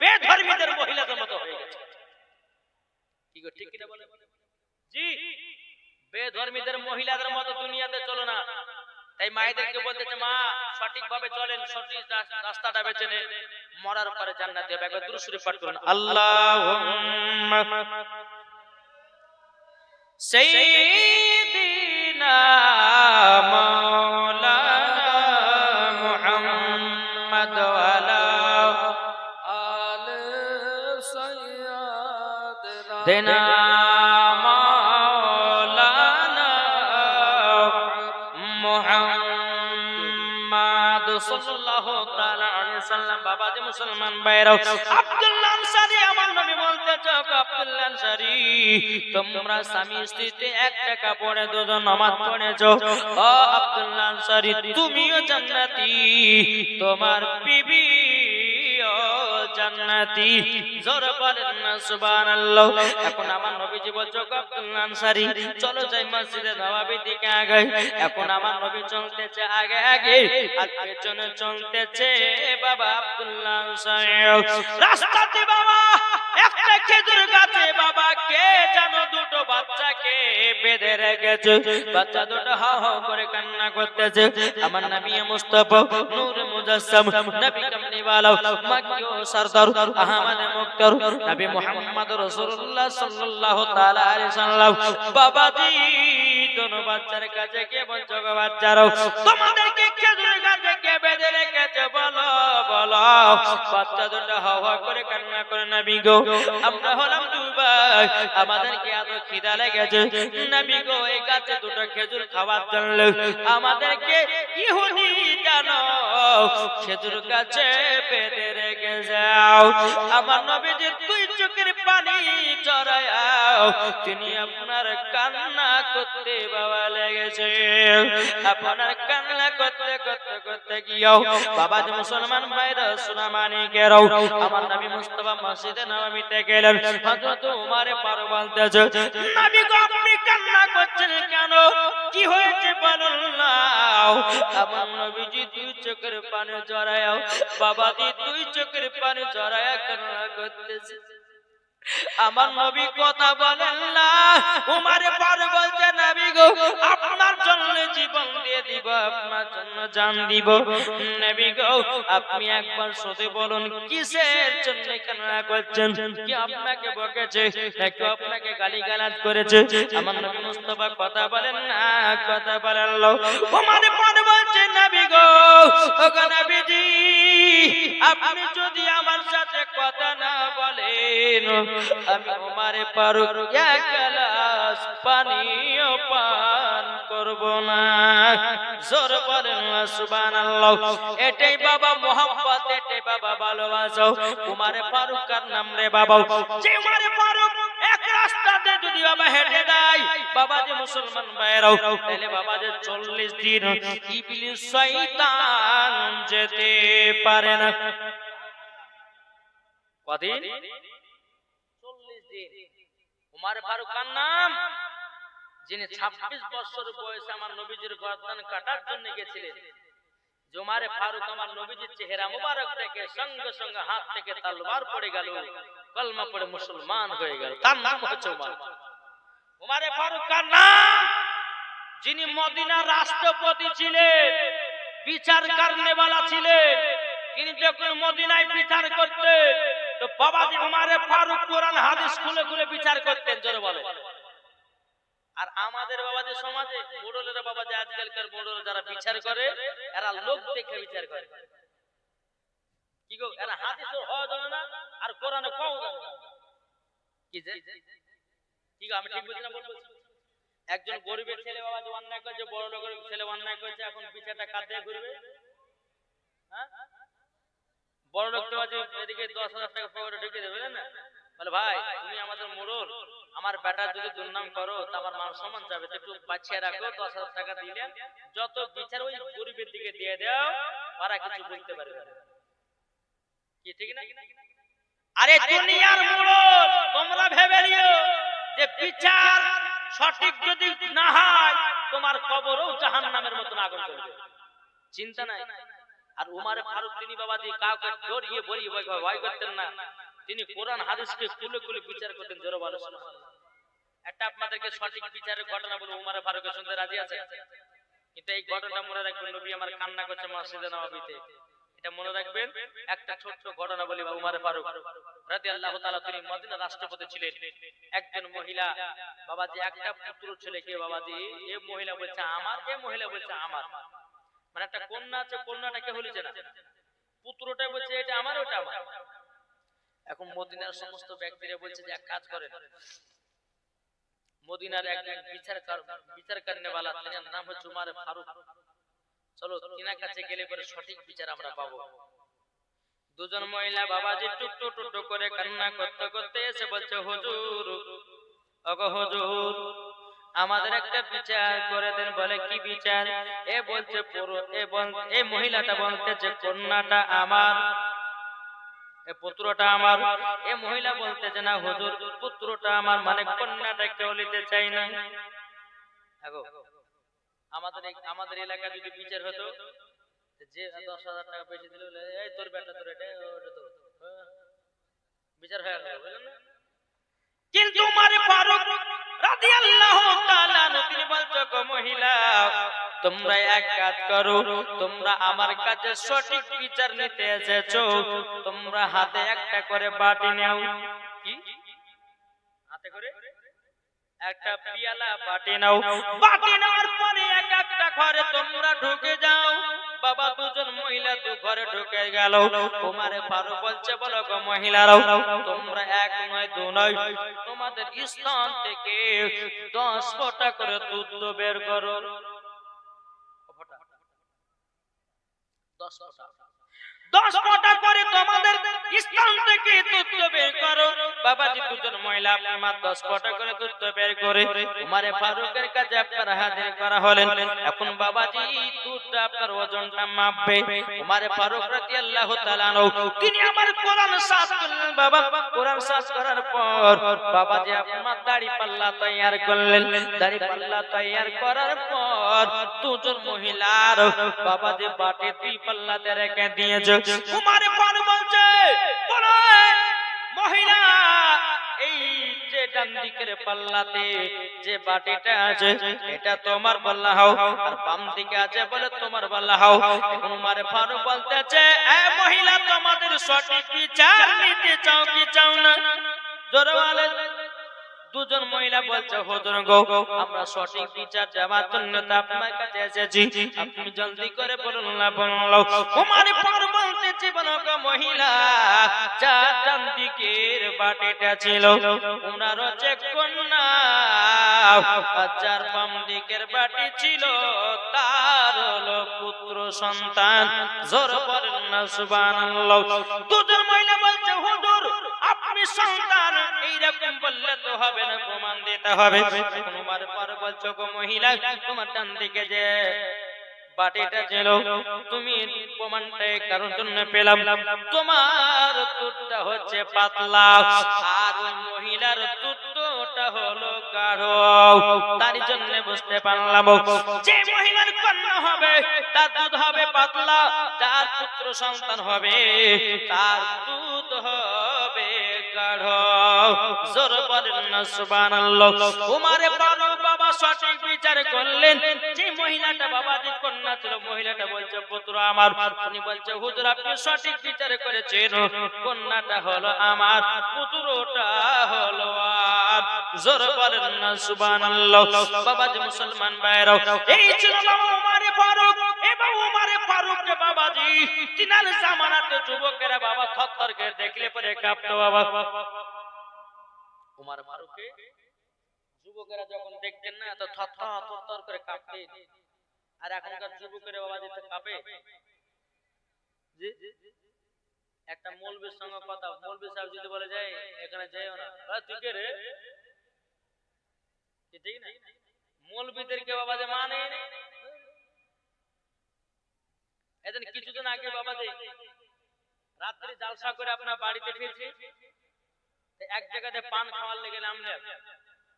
বেধর্মীদের মহিলাদের মতো হয়ে গেছো। কি গো ঠিক কিনা বলে? জি, বেধর্মীদের মহিলাদের মতো দুনিয়াতে চলো না। তাই মায়েদেরকে বলতেছে মা সঠিকভাবে চলেন, সঠিক রাস্তাটা বেছে নেন, মরার পরে জান্নাতে হবে। একবার দুরূদ শরীফ পাঠ করুন। আল্লাহুম্মা সাইয়্যিদিনা মাওলানা মুহাম্মদ ওয়া আলা আলি সাইয়্যিদিনা মাওলানা মুহাম্মদ সাল্লাল্লাহু তাআলা আলাইহি সাল্লাম। বাবাজি মুসলমান ভাইরা, আব্দুল্লাহ আনসারী আমার নবী বলতেছে, আব্দুল্লাহ আনসারী তোমরা স্বামী স্ত্রীতে একটা কাপড়ে দুজন নামাজ পড়েছো, ও আব্দুল্লাহ আনসারী তুমিও জান্নাতি, তোমার বিবি জান্নাতি। জোরে বলেন না সুবহানাল্লাহ। এখন আমার নবীজি বলছে আব্দুল্লাহ আনসারী চলো যাই মসজিদে নববীর দিকে আগে। এখন আমার নবী চলতেছে আগে আগে, আর পেছনে চলতেছে বাবা আব্দুল্লাহ আনসারী। রাস্তাতে বাবা একটা খেজুর গাছে বাবা কে জানো দুটো বাচ্চাকে বেঁধে রেখেছে, বাচ্চা দুটো হাও হাও করে কান্না করতেছে। আমার নবী মুস্তাফা নূর মুজাসসাম নবী কামলিওয়ালা মক্কি ও সরদার আহমদ মুক্তার নবী মুহাম্মদ রাসূলুল্লাহ সাল্লাল্লাহু তাআলা আলাইহি সাল্লাম বাবাজি দোনো বাচ্চার কাছে কে বলছো গো বাচ্চারাও, তোমাদেরকে খেজুর গাছে কে বেঁধে রেখেছে বলো বলো। বাচ্চা দুটো হাও হাও করে কান্না করে, নবী গো আমরা হলাম দুই ভাই, আমাদেরকে এত খিদা লেগেছে, নবী গো এই গাছে দুটো খেজুর খাওয়ার জন্য আমাদেরকে ইহুদি জানো খেজুর গাছে বেঁধে রেখে যাও। আমার নবীজি দুই চোখের পানি ঝরাও, তিনি আপনার কান্না করতে বাবা লেগেছে। আপনার কান্না করতে করতে করতে গিয়েও বাবা যে মুসলমান ভাইরা সুনামানি গেরাও আমার নবী মুস্তাফা মসজিদে নববীতে গেলেন। হযরত উমর ফারুক বলতেছে, নবী গো আপনি কান্না করছেন কেন, কি হয়েছে বলুন না। আমার নবীজি দুই চোখের পানি ঝরাও, বাবাজি দুই চোখের পানি ঝরায়া কান্না করতেছে। আমার নবী কথা বলেন না। উমর ফারুক বলছে, নবী গো আপনার জন্য জীবন দিয়ে দিব, আপনার জন্য জান দিব। নবী গো আপনি একবার শুধু বলুন কিসের জন্য কান্না করছেন, কি আপনাকে বকেছে নাকি আপনাকে গালিগালাজ করেছে? আমার নবী মুস্তাফা কথা বলেন না, কথা বলেন। উমর ফারুক বলছে, নবী গো ওগো নবীজি আপনি যদি আমার সাথে কথা না বলেন আমি উমর ফারুক এক গ্লাস পানিও পান করব না। জোর বলেন সুবহানাল্লাহ। এটাই বাবা মোহাব্বত, এটাই বাবা ভালোবাসা। উমর ফারুকের নাম রে বাবা, যে উমর ফারুক এক রাস্তাতে যদি বাবা হেঁটে যায় বাবা যে মুসলমান ভাইরাও, তাহলে বাবা যে 40 দিন ইবলিস শয়তান যেতে পারে না। কদিন? 40 দিন। উমর ফারুকের নাম, যিনি 26 বছর বয়সে আমার নবীজির গর্দান কাটার জন্য গেছিলেন। যে উমর ফারুক আমার নবীজির চেহারা মোবারক দেখে সঙ্গে সঙ্গে হাত থেকে তলোয়ার পড়ে গেল, কলমা পড়ে মুসলমান হয়ে গেল। তার নাম হচ্ছে উমর। উমর ফারুকের নাম, যিনি মদিনার রাষ্ট্রপতি ছিলেন, বিচার করনেওয়ালা ছিলেন। তিনি যখন মদিনায় বিচার করতেন তো বাবাজি উমর ফারুক কোরআন হাদিস খুলে খুলে বিচার করতেন। জোরে বলে। আর আমাদের বাবাজি সমাজে মোড়লেরা বাবাজি আজকালকার মোড়ল যারা বিচার করে এরা লোক দেখে বিচার করে। কি গো এরা হাদিসও হওয়া জানে না আর কোরআনে কও জানে না। কি যে কি গো আমি ঠিক বুঝি না বলবো? একজন গরিবের ছেলে বাবাজি অন্যায় করেছে, বড় লোকের ছেলে অন্যায় করেছে, এখন বিচারটা কার দিয়ে ঘুরবে? হ্যাঁ, বড় লোক তো বাজে এদিকে 10,000 টাকা পকেটে ঢুকিয়ে দেবে না, বলে ভাই তুমি আমাদের মোড়ল, আমার বেটা যদি দুর্নাম করো তো আমার মান সম্মান যাবে, একটু বাঁচিয়ে রাখো, 10,000 টাকা দিলে যত বিচার ওই গরিবের দিকে দিয়ে দাও, ওরা কিছু বলতে পারবে না। কি ঠিক না? আরে দুনিয়ার মোড়ল তোমরা ভেবে নিও যে বিচার সঠিক যদি না হয় তোমার কবরও জাহান্নামের মতন আগুন জ্বলবে, চিন্তা নাই। আর উমর ফারুক তিনি বাবাজি কাউকে ডরিয়ে বলিয়ে ভয় করতেন না, তিনি কোরআন হাদিসকে খুলে খুলে বিচার করতেন। জোরে বলো সুবহানাল্লাহ। একটা আপনাদেরকে সঠিক বিচারের ঘটনা বলে উমর ফারুকের শুনতে রাজি আছে? কিন্তু এই ঘটনাটা মনে রাখবেন, নবী আমার কান্না করছে মসজিদে নববীতে, এটা মনে রাখবেন। একটা ছোট্ট ঘটনা বলি। উমর ফারুক রাদিয়াল্লাহু তাআলা তিনি মদিনার রাষ্ট্রপতি ছিলেন। একজন মহিলা বাবাজি একটা পুত্র ছেলেকে বাবাজি এই মহিলা বলছে আমার, এই মহিলা বলছে আমার, মানে একটা কন্যা আছে, কন্যাটা কে হলিছে না, পুত্রটা বলছে এটা আমার, ওটা আমার। এখন মদিনার সমস্ত ব্যক্তিরা বলছে যে এক কাজ করেন, মদিনার একজন বিচার করনেওয়ালা, তার নাম হচ্ছে উমর ফারুক, চলো তিনার কাছে গেলে পরে সঠিক বিচার আমরা পাবো। দুজন মহিলা বাবাজি টুকটু টুকটু করে কান্না করতে করতে এসে বলছে হুজুর, ওগো হুজুর আমাদের একটা বিচার করে দেন। বলে কি বিচার? এ বলছে এই মহিলাটা বলতেছে কন্যাটা আমার, এ পুত্রটা আমার। এ মহিলা বলতেছে না হুজুর পুত্রটা আমার, মানে কন্যাটা কেউ নিতে চাই না। আমাদের এলাকা যদি বিচার হতো, যে 10,000 টাকা বেশি দিল এই তোর বেটা, তোর এটা ওটা তো বিচার হয়ে গেল, বুঝলেন না? কিন্তু উমর ফারুক রাদিয়াল্লাহু তাআলা তিনি বলছো গো মহিলা, তোমরা এক কাজ করো, তোমরা আমার কাছে সঠিক বিচার নিতে এসেছো, তোমরা হাতে একটা করে বাটি নাও। কি হাতে করে একটা পিয়ালা বাটি নাও। বাটি নেওয়ার পরে এক একটা ঘরে তোমরা ঢুকে যাও। বাবা দুজন মহিলা দু ঘরে ঢুকে গেল। উমর ফারুক বলছে, বলো গো মহিলারাও, তোমরা এক নয় দু নয়, তোমাদের স্তন থেকে 10 ফোঁটা করে দুধ বের করো। 10 ফোঁটা করে তোমাদের স্তন থেকে দুধ বের করো। বাবাজি দুজন মহিলা আপনার 10 ফোঁটা করে দুধ বের করে উমর ফারুকের কাছে আপনার হাজির করা হলেন। এখন বাবাজি দুধটা আপনার ওজনটা মাপবে। উমর ফারুক রাদিয়াল্লাহু তাআলা তিনি আমার কোরআন সাজ করলেন। বাবা কোরআন সাজ করার পর বাবাজি আপনার দাড়ি পাল্লা তৈয়ার করলেন। দাড়ি পাল্লা তৈয়ার করার পর দুজন মহিলার বাবাজি বাটি দুই পাল্লাতে রেখে দিয়েছে। উমর ফারুক বলছে, বলো মহিলা, এই যে ডান দিকের পাল্লাতে যে বাটিটা আছে এটা তোমার পাল্লা হও, আর বাম দিকে আছে বলে তোমার পাল্লা হও। এখন উমর ফারুক বলতেছে, এ মহিলা, তোমাদের সঠিক বিচার নিতে চাও কি চাও না? জোরে বলে। দুজন মহিলা বলছে, হুজুর গো, আমরা সঠিক বিচার দেওয়ার জন্য তো আপনার কাছে এসেছি, আপনি জলদি করে বলুন না বললো। উমর ফারুক বলতেছে, বলো গো মহিলা, যা ডান দিকের বাটিটা ছিল ওনার হচ্ছে কন্যা, আর যার বাম দিকের বাটি ছিল তার হলো পুত্র সন্তান। জোরে বলেন না সুবহানাল্লাহ। দুজন মহিলা বলছে, হুজুর আপনি সন্তান এইরকম বললে তো হবে না, প্রমাণ দিতে হবে। উমর ফারুক বলছো, গো মহিলা, তোমার ডান দিকে যে বাটিটা ছিল তুমি প্রমাণটা কারণ জন্য পেলাম, তোমার দুধটা হচ্ছে পাতলা আর ওই মহিলার দুধটা হলো গাঢ়। তার জন্য বুঝতে পারলাম যে মহিলার কন্যা হবে তার দুধ হবে পাতলা, যার পুত্র সন্তান হবে তার দুধ হবে গাঢ়। জোরে বলেন না সুবহানাল্লাহ। উমর ফারুক বাবা সঠিক বিচার করলেন। যে মহিলাটা বাবাজি কন্যা ছিল, মহিলাটা বলছে, পুত্র আমার। উনি বলছে, হুজুর আপনি সঠিক বিচার করেছেন, কন্যাটা হলো আমার, পুত্রটা হলো আর। জোরে বলেন না সুবহানাল্লাহ। বাবাজি মুসলমান ভাইরাও, এই ছিল বাবা উমর ফারুক। এবং উমর ফারুক কে বাবাজি তিনার জামানাতে যুবকেরা বাবা থরথর করে দেখলে পরে কাঁপতো। বাবা উমর ফারুককে যুবকেরা যখন দেখতেন না তো থরথর করে কাঁপতেন। আর এখনকার যুবকেরা বাবা দিতে কাঁপে। জি একটা মৌলবীর সঙ্গে কথা, মৌলবী সাহেব যদি বলে যায় এখানে যাইও না, তুই কে রে? ঠিক না? মৌলবীদেরকে বাবা যে মানে এদিন কিছুদিন আগে বাবা যে রাত্রি জালসা করে আপনার বাড়িতে ফিরছি, এক জায়গাতে পান খাওয়ার লেগে নামলেন।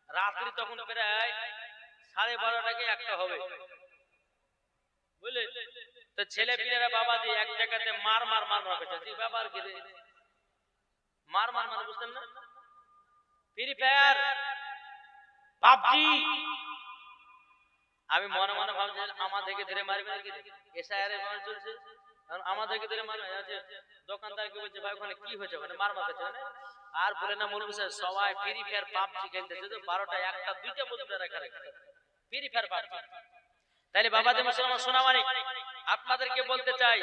রাত্রি তখন প্রায় 12:30 কি 1টা হবে, বুঝলে? তো ছেলে পিলেরা বাবাজি এক জায়গাতে মার করছে। বাবার কি মার মানে বুঝতেন না? Free fire, PUBG. আমি মনে মনে ভাবছি আমাদেরকে ধরে মারবে নাকি, এসআইআর এর চলছে, কারণ আমাদেরকে ধরে মারবে। দোকানদার কি বলছে, ভাই ওখানে কি হয়েছে, মানে মার খাচ্ছে মানে। আর বলে না মৌলভী সাহেব সবাই ফ্রি ফায়ার পাবজি খেলতেছে, তো 12টা 1টা 2টা পর্যন্ত রাখা ফ্রি ফায়ার পাবজি। তাইলে বাবাজি মুসলমান শোনা মানে আপনাদেরকে বলতে চাই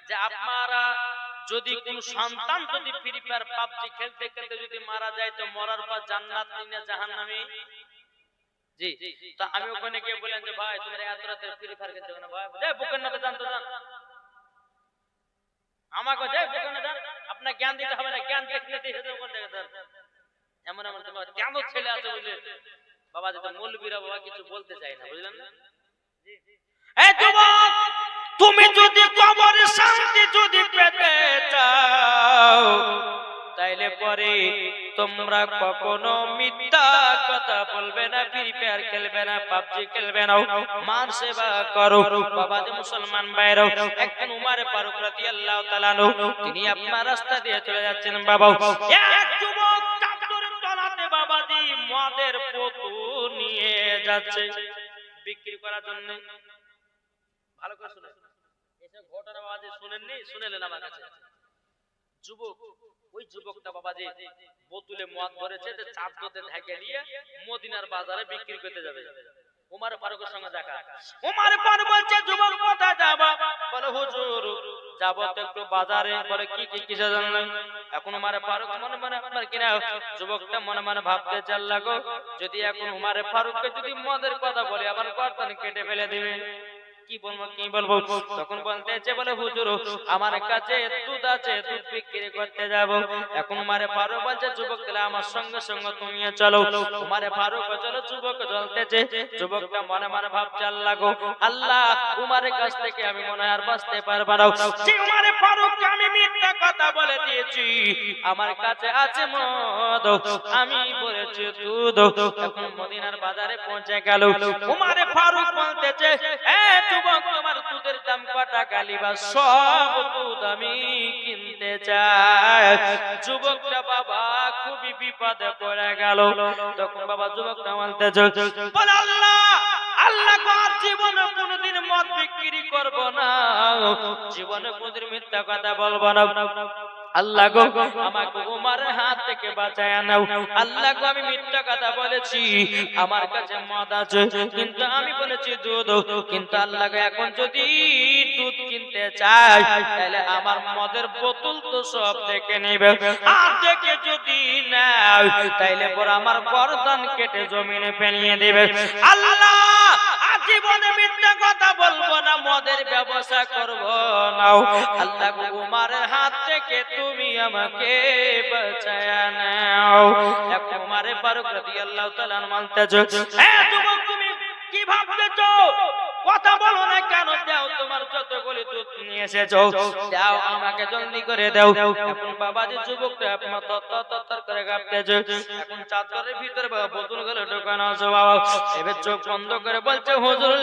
যে আপনারা যদি কোন সন্তান যদি ফ্রি ফায়ার পাবজি খেলতে খেলতে যদি মারা যায়, তো মরার পর জান্নাত না জাহান্নামে? জি, তো আমি ওখানে গিয়ে বললাম যে ভাই তোমরা এত রাতে ফ্রি ফায়ার খেলতে না, ভাই যাই বুকের না জান তো জান, আমাকে যাই বুকের না জান, আপনার জ্ঞান দিতে হবে না, জ্ঞান দেখলে দিয়ে হেদের কোন জায়গা দেন। এমন তোমার কেমন ছেলে আছে বুঝলে বাবা, যেটা মৌলবীরা বাবা কিছু বলতে চায় না, বুঝলেন না? এই যুবক, তুমি যদি কবরে শান্তি যদি পেতে চাও, তাইলে পরে তোমরা কখনো মিথ্যা কথা বলবে না, ফ্রি ফায়ার খেলবে না, পাবজি খেলবে না, মার সেবা করো। বাবাজি মুসলমান ভাইরাও, একদিন উমর ফারুক রাদিয়াল্লাহু তাআলা তিনি আপনার রাস্তা দিয়ে চলে যাচ্ছেন। বাবা এক যুবক চাদরের তলাতে বাবা মদের বোতল নিয়ে যাচ্ছে বিক্রি করার জন্য। ভালো করে শুনে এসব ঘটনা বাবাজি শুনেননি, শুনেলেন আমার কাছে। যুবক, ওই যুবকটা বাবাজি বোতলে মদ ভরেছে, যে চাদরতে ঢেকে নিয়ে মদিনার বাজারে বিক্রি করতে যাবে। উমর ফারুকের সঙ্গে দেখা। উমর ফারুক বলছে, যুবক কোথায় যাবা? বলে হুজুর যাব তো একটু বাজারে। বলে কি কি কিসের জন্য? এখন উমর ফারুক মনে মনে আপনার কিনা যুবকটা মনে মনে ভাবতে চাল লাগো, যদি এখন উমর ফারুককে যদি মদের কথা বলে আবার গর্দান কেটে ফেলে দিবে। কি বলবো কি বলবো? তখন বলতেছে, বলে হুজুর আমার কাছে দুধ আছে, দুধ বিক্রি করতে যাব। এখন উমারে ফারুক বলছে, যুবক তাহলে আমার সঙ্গে সঙ্গে তুমিও চলো। উমারে ফারুক চলো, যুবক চলতেছে। যুবকটা মনে মনে ভাবছে, আল্লাহ গো আল্লাহ, উমারের কাছ থেকে আমি মনে আর বাঁচতে পারবো না। যে উমারে ফারুককে আমি মিথ্যা কথা বলে দিয়েছি, আমার কাছে আছে মদ, আমি বলেছি দুধ। এখন মদিনার বাজারে পৌঁছে গেল। উমারে ফারুক বলতেছে, যুবক তোমার দুধের দাম কত টাকা লিবা? সব দুধ আমি কিনতে চাই। যুবকটা বাবা খুবই বিপদে পড়ে গেল। তখন বাবা যুবকটা বলতেছে, বলে আল্লাহ আল্লাহ গো, আর জীবনে কোনোদিন মদ বিক্রি করব না, জীবনে কোনোদিন মিথ্যা কথা বলবো না। আল্লাহ গো আমাকে উমারের হাত থেকে বাঁচায় নাও। আল্লাহ গো আমি মিথ্যা কথা বলেছি, আমার কাছে মদ আছে কিন্তু আমি বলেছি দুধ। কিন্তু আল্লাহ গো এখন যদি দুধ কিনতে চাই তাহলে আমার মদের বোতল তো সব দেখে নেবে, আর দেখে যদি নাও তাইলে পর আমার গর্দান কেটে জমিনে ফেলিয়ে দেবে। আল্লাহ জীবনে মিথ্যা কথা বলবো না, মদের ব্যবসা করব না। আল্লাহ গো উমারের হাত থেকে তুমি আমাকে বাঁচায় নাও। এখন উমারে ফারুক রাদিয়াল্লাহু তাআলা বলতেছে, যুবক তুমি কি ভাবতেছো? কথা বলো না কেন? দাও তোমার যতগুলি দুধ নিয়ে এসেছো দাও, আমাকে জলদি করে দাও। এখন বাবাজি যুবকটা আপনার তত্তর করে কাঁপতেছে। এখন চাদরের ভিতরে বাবা বোতলগুলো ঢোকানো আছে বাবা। এবার চোখ বন্ধ করে বলছে, হুজুর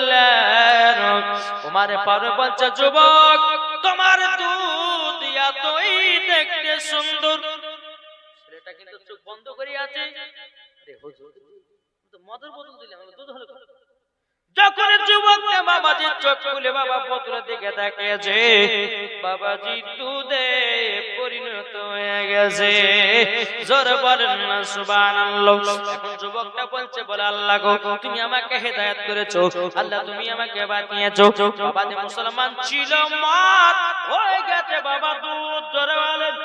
উমারে ফারুক বলছে, যুবক তোমার দুধ এতই দেখতে সুন্দর। ছেলেটা কিন্তু চোখ বন্ধ করে আছে। আরে হুজুর তো মদের বোতল দিলাম, দুধ হলো। যখন যুবকটা বাবাজি চোখ খুলে বাবা বোতলের দিকে তাকিয়েছে, বাবাজি দুধে পরিণত হয়ে গেছে। জোরে বলেন না সুবহানাল্লাহ। এখন যুবকটা বলছে, বলে আল্লাহ গো তুমি আমাকে হেদায়েত করেছো, আল্লাহ তুমি আমাকে বাঁচিয়েছো। বাবাজি মুসলমান ছিল, মদ হয়ে গেছে বাবা দুধ। জোরে বলেন।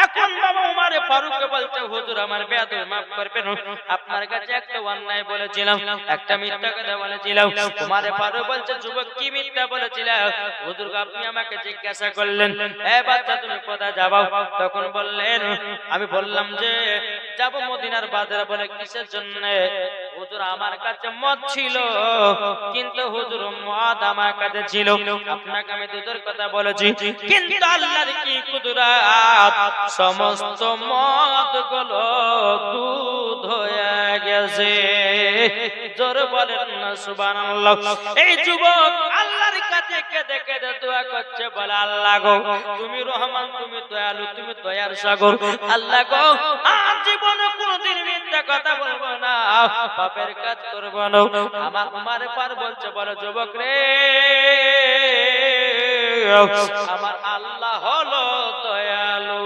এখন বাবা উমারে ফারুককে বলছে, হুজুর আমার বেয়াদবি মাফ করবেন, আপনার কাছে একটা অন্যায় বলেছিলাম, একটা মিথ্যা কথা বলেছিলাম। উমারে ফারুক বলছে, যুবক কি মিথ্যা বলেছিলা? হুজুর আপনি আমাকে জিজ্ঞাসা করলেন, বাচ্চা তুমি কোথায় যাবা? তখন বললেন, আমি বললাম যে যাব মদিনার বাজারে। বলে কিসের জন্য? হুজুর আমার কাছে মদ ছিল, কিন্তু হুজুর মদ আমার কাছে ছিল, আপনাকে আমি দুধের কথা বলেছি, কিন্তু আল্লাহর কি কুদরত, সমস্ত মদ গুলো দুধ হয়ে গেছে। জোরে বলেন না সুবহানাল্লাহ। এই যুবক আল্লাহর কাছে কেঁদে কেঁদে দোয়া করছে, বলে আল্লাহ গো তুমি রহমান, তুমি দয়ালু, তুমি দয়ার সাগর। আল্লাহ গো আর জীবনে কোনোদিন মিথ্যা কথা বলবো না, পাপের কাজ করব না। আমার উমারে ফারুক বলছে, বলে যুবক রে আমার আল্লাহ হলো দয়ালু,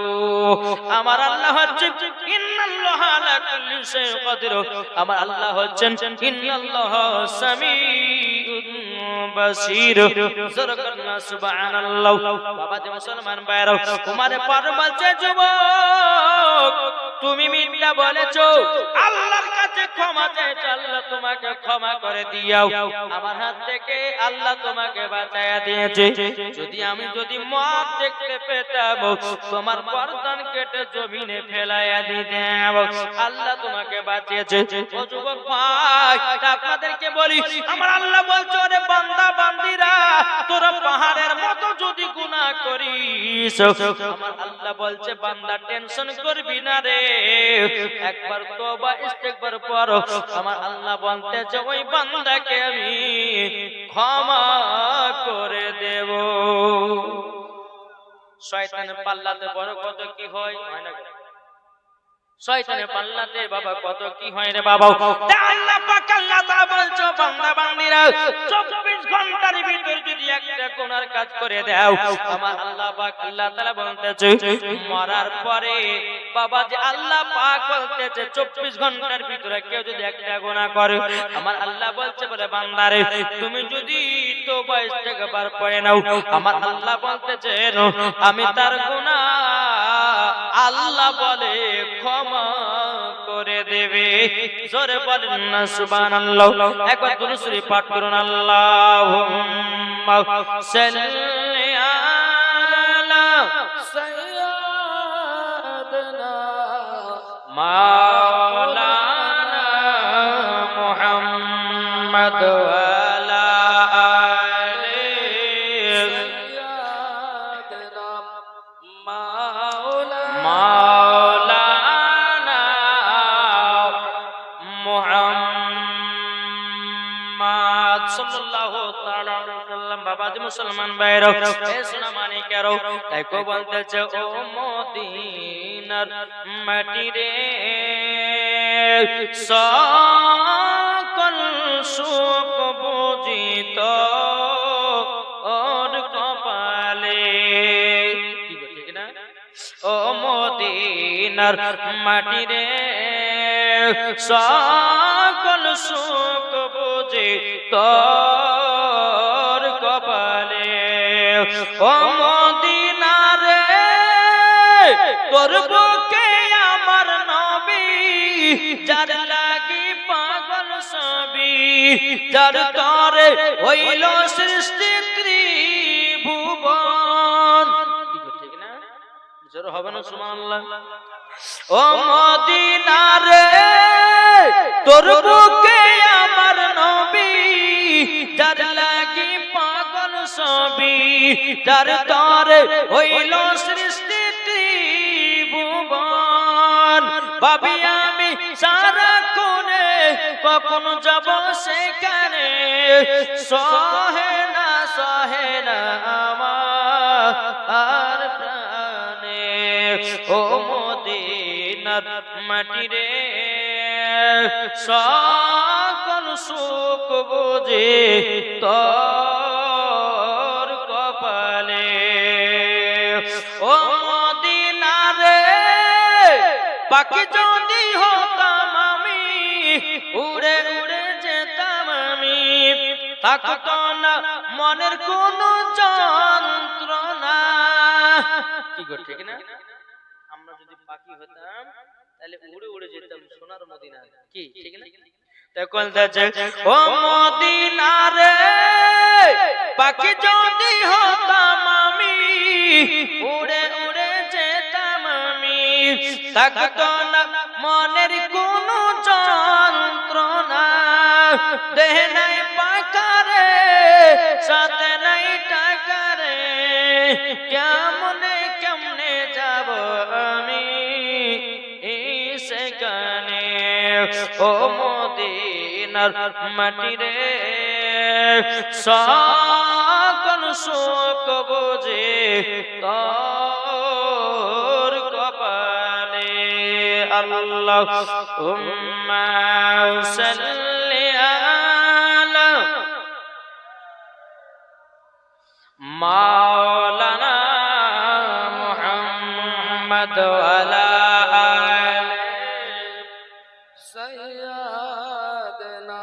আমার আল্লাহ হচ্ছেন ইন্নাল্লাহা আলা কুল্লি শাইইন কাদির, আমার আল্লাহ হচ্ছেন ইন্নাল্লাহা সামিউন বাসীর। জোরকরনা সুবহানাল্লাহ। বাবা যে মুসলমান ভাইরা, উমারে ফারুক বলছে, যুবক তুমি মিথ্যা বলেছো, আল্লাহর কাছে ক্ষমা চেয়েছো, আল্লাহ তোমাকে ক্ষমা করে দিও, আমার হাত থেকে আল্লাহ তোমাকে বাঁচায়া দিয়েছে। যদি মদ দেখতে পেতাম তোমার গর্দান কেটে জমিনে ফেলাইয়া দিতাম, আল্লাহ তোমাকে বাঁচিয়েছে। ও যুবক ভাই আপনাদেরকে বলি, আমার আল্লাহ বলছে, ওরে বান্দা বান্দিরা তোরা পাহাড়ের মতো যদি গুনাহ করিস, আমার আল্লাহ বলছে বান্দা টেনশন করবি না রে, একবার তওবা ইস্তেগফার পড়ো, আমার আল্লাহ বলতেছে ওই বান্দাকে আমি ক্ষমা করে দেব। শয়তানের পাল্লাতে বড় কত কি হয় না? শয়তানের পাল্লাতে বাবা কত কি হয় রে বাবা। আল্লাহ পাক আল্লাহ তাআলা বলছো বান্দা বান্দীরা 24 ঘন্টার ভিতর যদি একটা গুনার কাজ করে দাও, আমার আল্লাহ পাক আল্লাহ তাআলা বলতেছে মরার পরে বাবা যে আল্লাহ পাক বলতেছে 24 ঘন্টার ভিতরে কেউ যদি একটা গুনাহ করে, আমার আল্লাহ বলছে বলে বান্দারে তুমি যদি তওবা ইস্তেগফার পড়ে নাও, আমার আল্লাহ বলতেছে আমি তার গুনাহ আল্লাহ বলে ক্ষমা করে দেবে। জোরে বলেন না সুবহানাল্লাহ। একবার দুরূদ শরীফ পাঠ করুন। আল্লাহুম্মা সাল্লি আলা সাইয়্যিদিনা মাওলানা মুহাম্মদ ওয়া আলা আলি সাইয়্যিদিনা মাওলানা মুহাম্মদ সাল্লাল্লাহু তাআলা আলাইহি ওয়াসাল্লাম। বাবাজি মুসলমান ভাইরা এ সোনা মানিকেরও তাই কো বলতেছে ও মদিনার মাটি রে সকল সুখ বুঝিত ওর কপালে। কি গো ঠিক না? ও মদিনার মাটি রে সকল সুখ বুঝে তোর কপালে। ও মদিনা রে তোর বুকে আমার নবী যার লাগি পাগল সবই, যার তরে হইল সৃষ্টি ত্রিভুবন। কি গো ঠিক না? জোর হবে না সুবহানাল্লাহ। ও মদিনা রে তোর বুকে আমার নবী যার লাগি পাগল সবই, যার তরে হইল সৃষ্টি ত্রিভুবন। ভাবি আমি সারা কোণে কখন যাব সেখানে, সহে না আমার প্রাণে। ও মদিনার মাটি রে সকল সুখ বুঝে তোর কপালে। ও মদিনা রে পাখি যদি হতাম আমি, উড়ে উড়ে যেতাম আমি, থাকতো না মনের কোনো যন্ত্রণা। কি গো ঠিক না? আমরা যদি পাখি হতাম তাহলে উড়ে উড়ে যেতাম সোনার মদিনা। কি ঠিক না? তখন ও মদিনা রে পাখি যদি হতাম আমি, উড়ে উড়ে যেতাম আমি, থাকতো না মনের কোনো যন্ত্রণা। দেহ নাই পাকা রে সাথে নাই টাকা রে, কেমনে যাব আমি সেখানে। ও মদিনার মাটি রে সকল সুখ বুঝে তোর কপালে। আল্লাহুম্মা সাল্লি আলা মাওলানা মুহাম্মদ ওয়া আলা আলি সাইয়্যিদিনা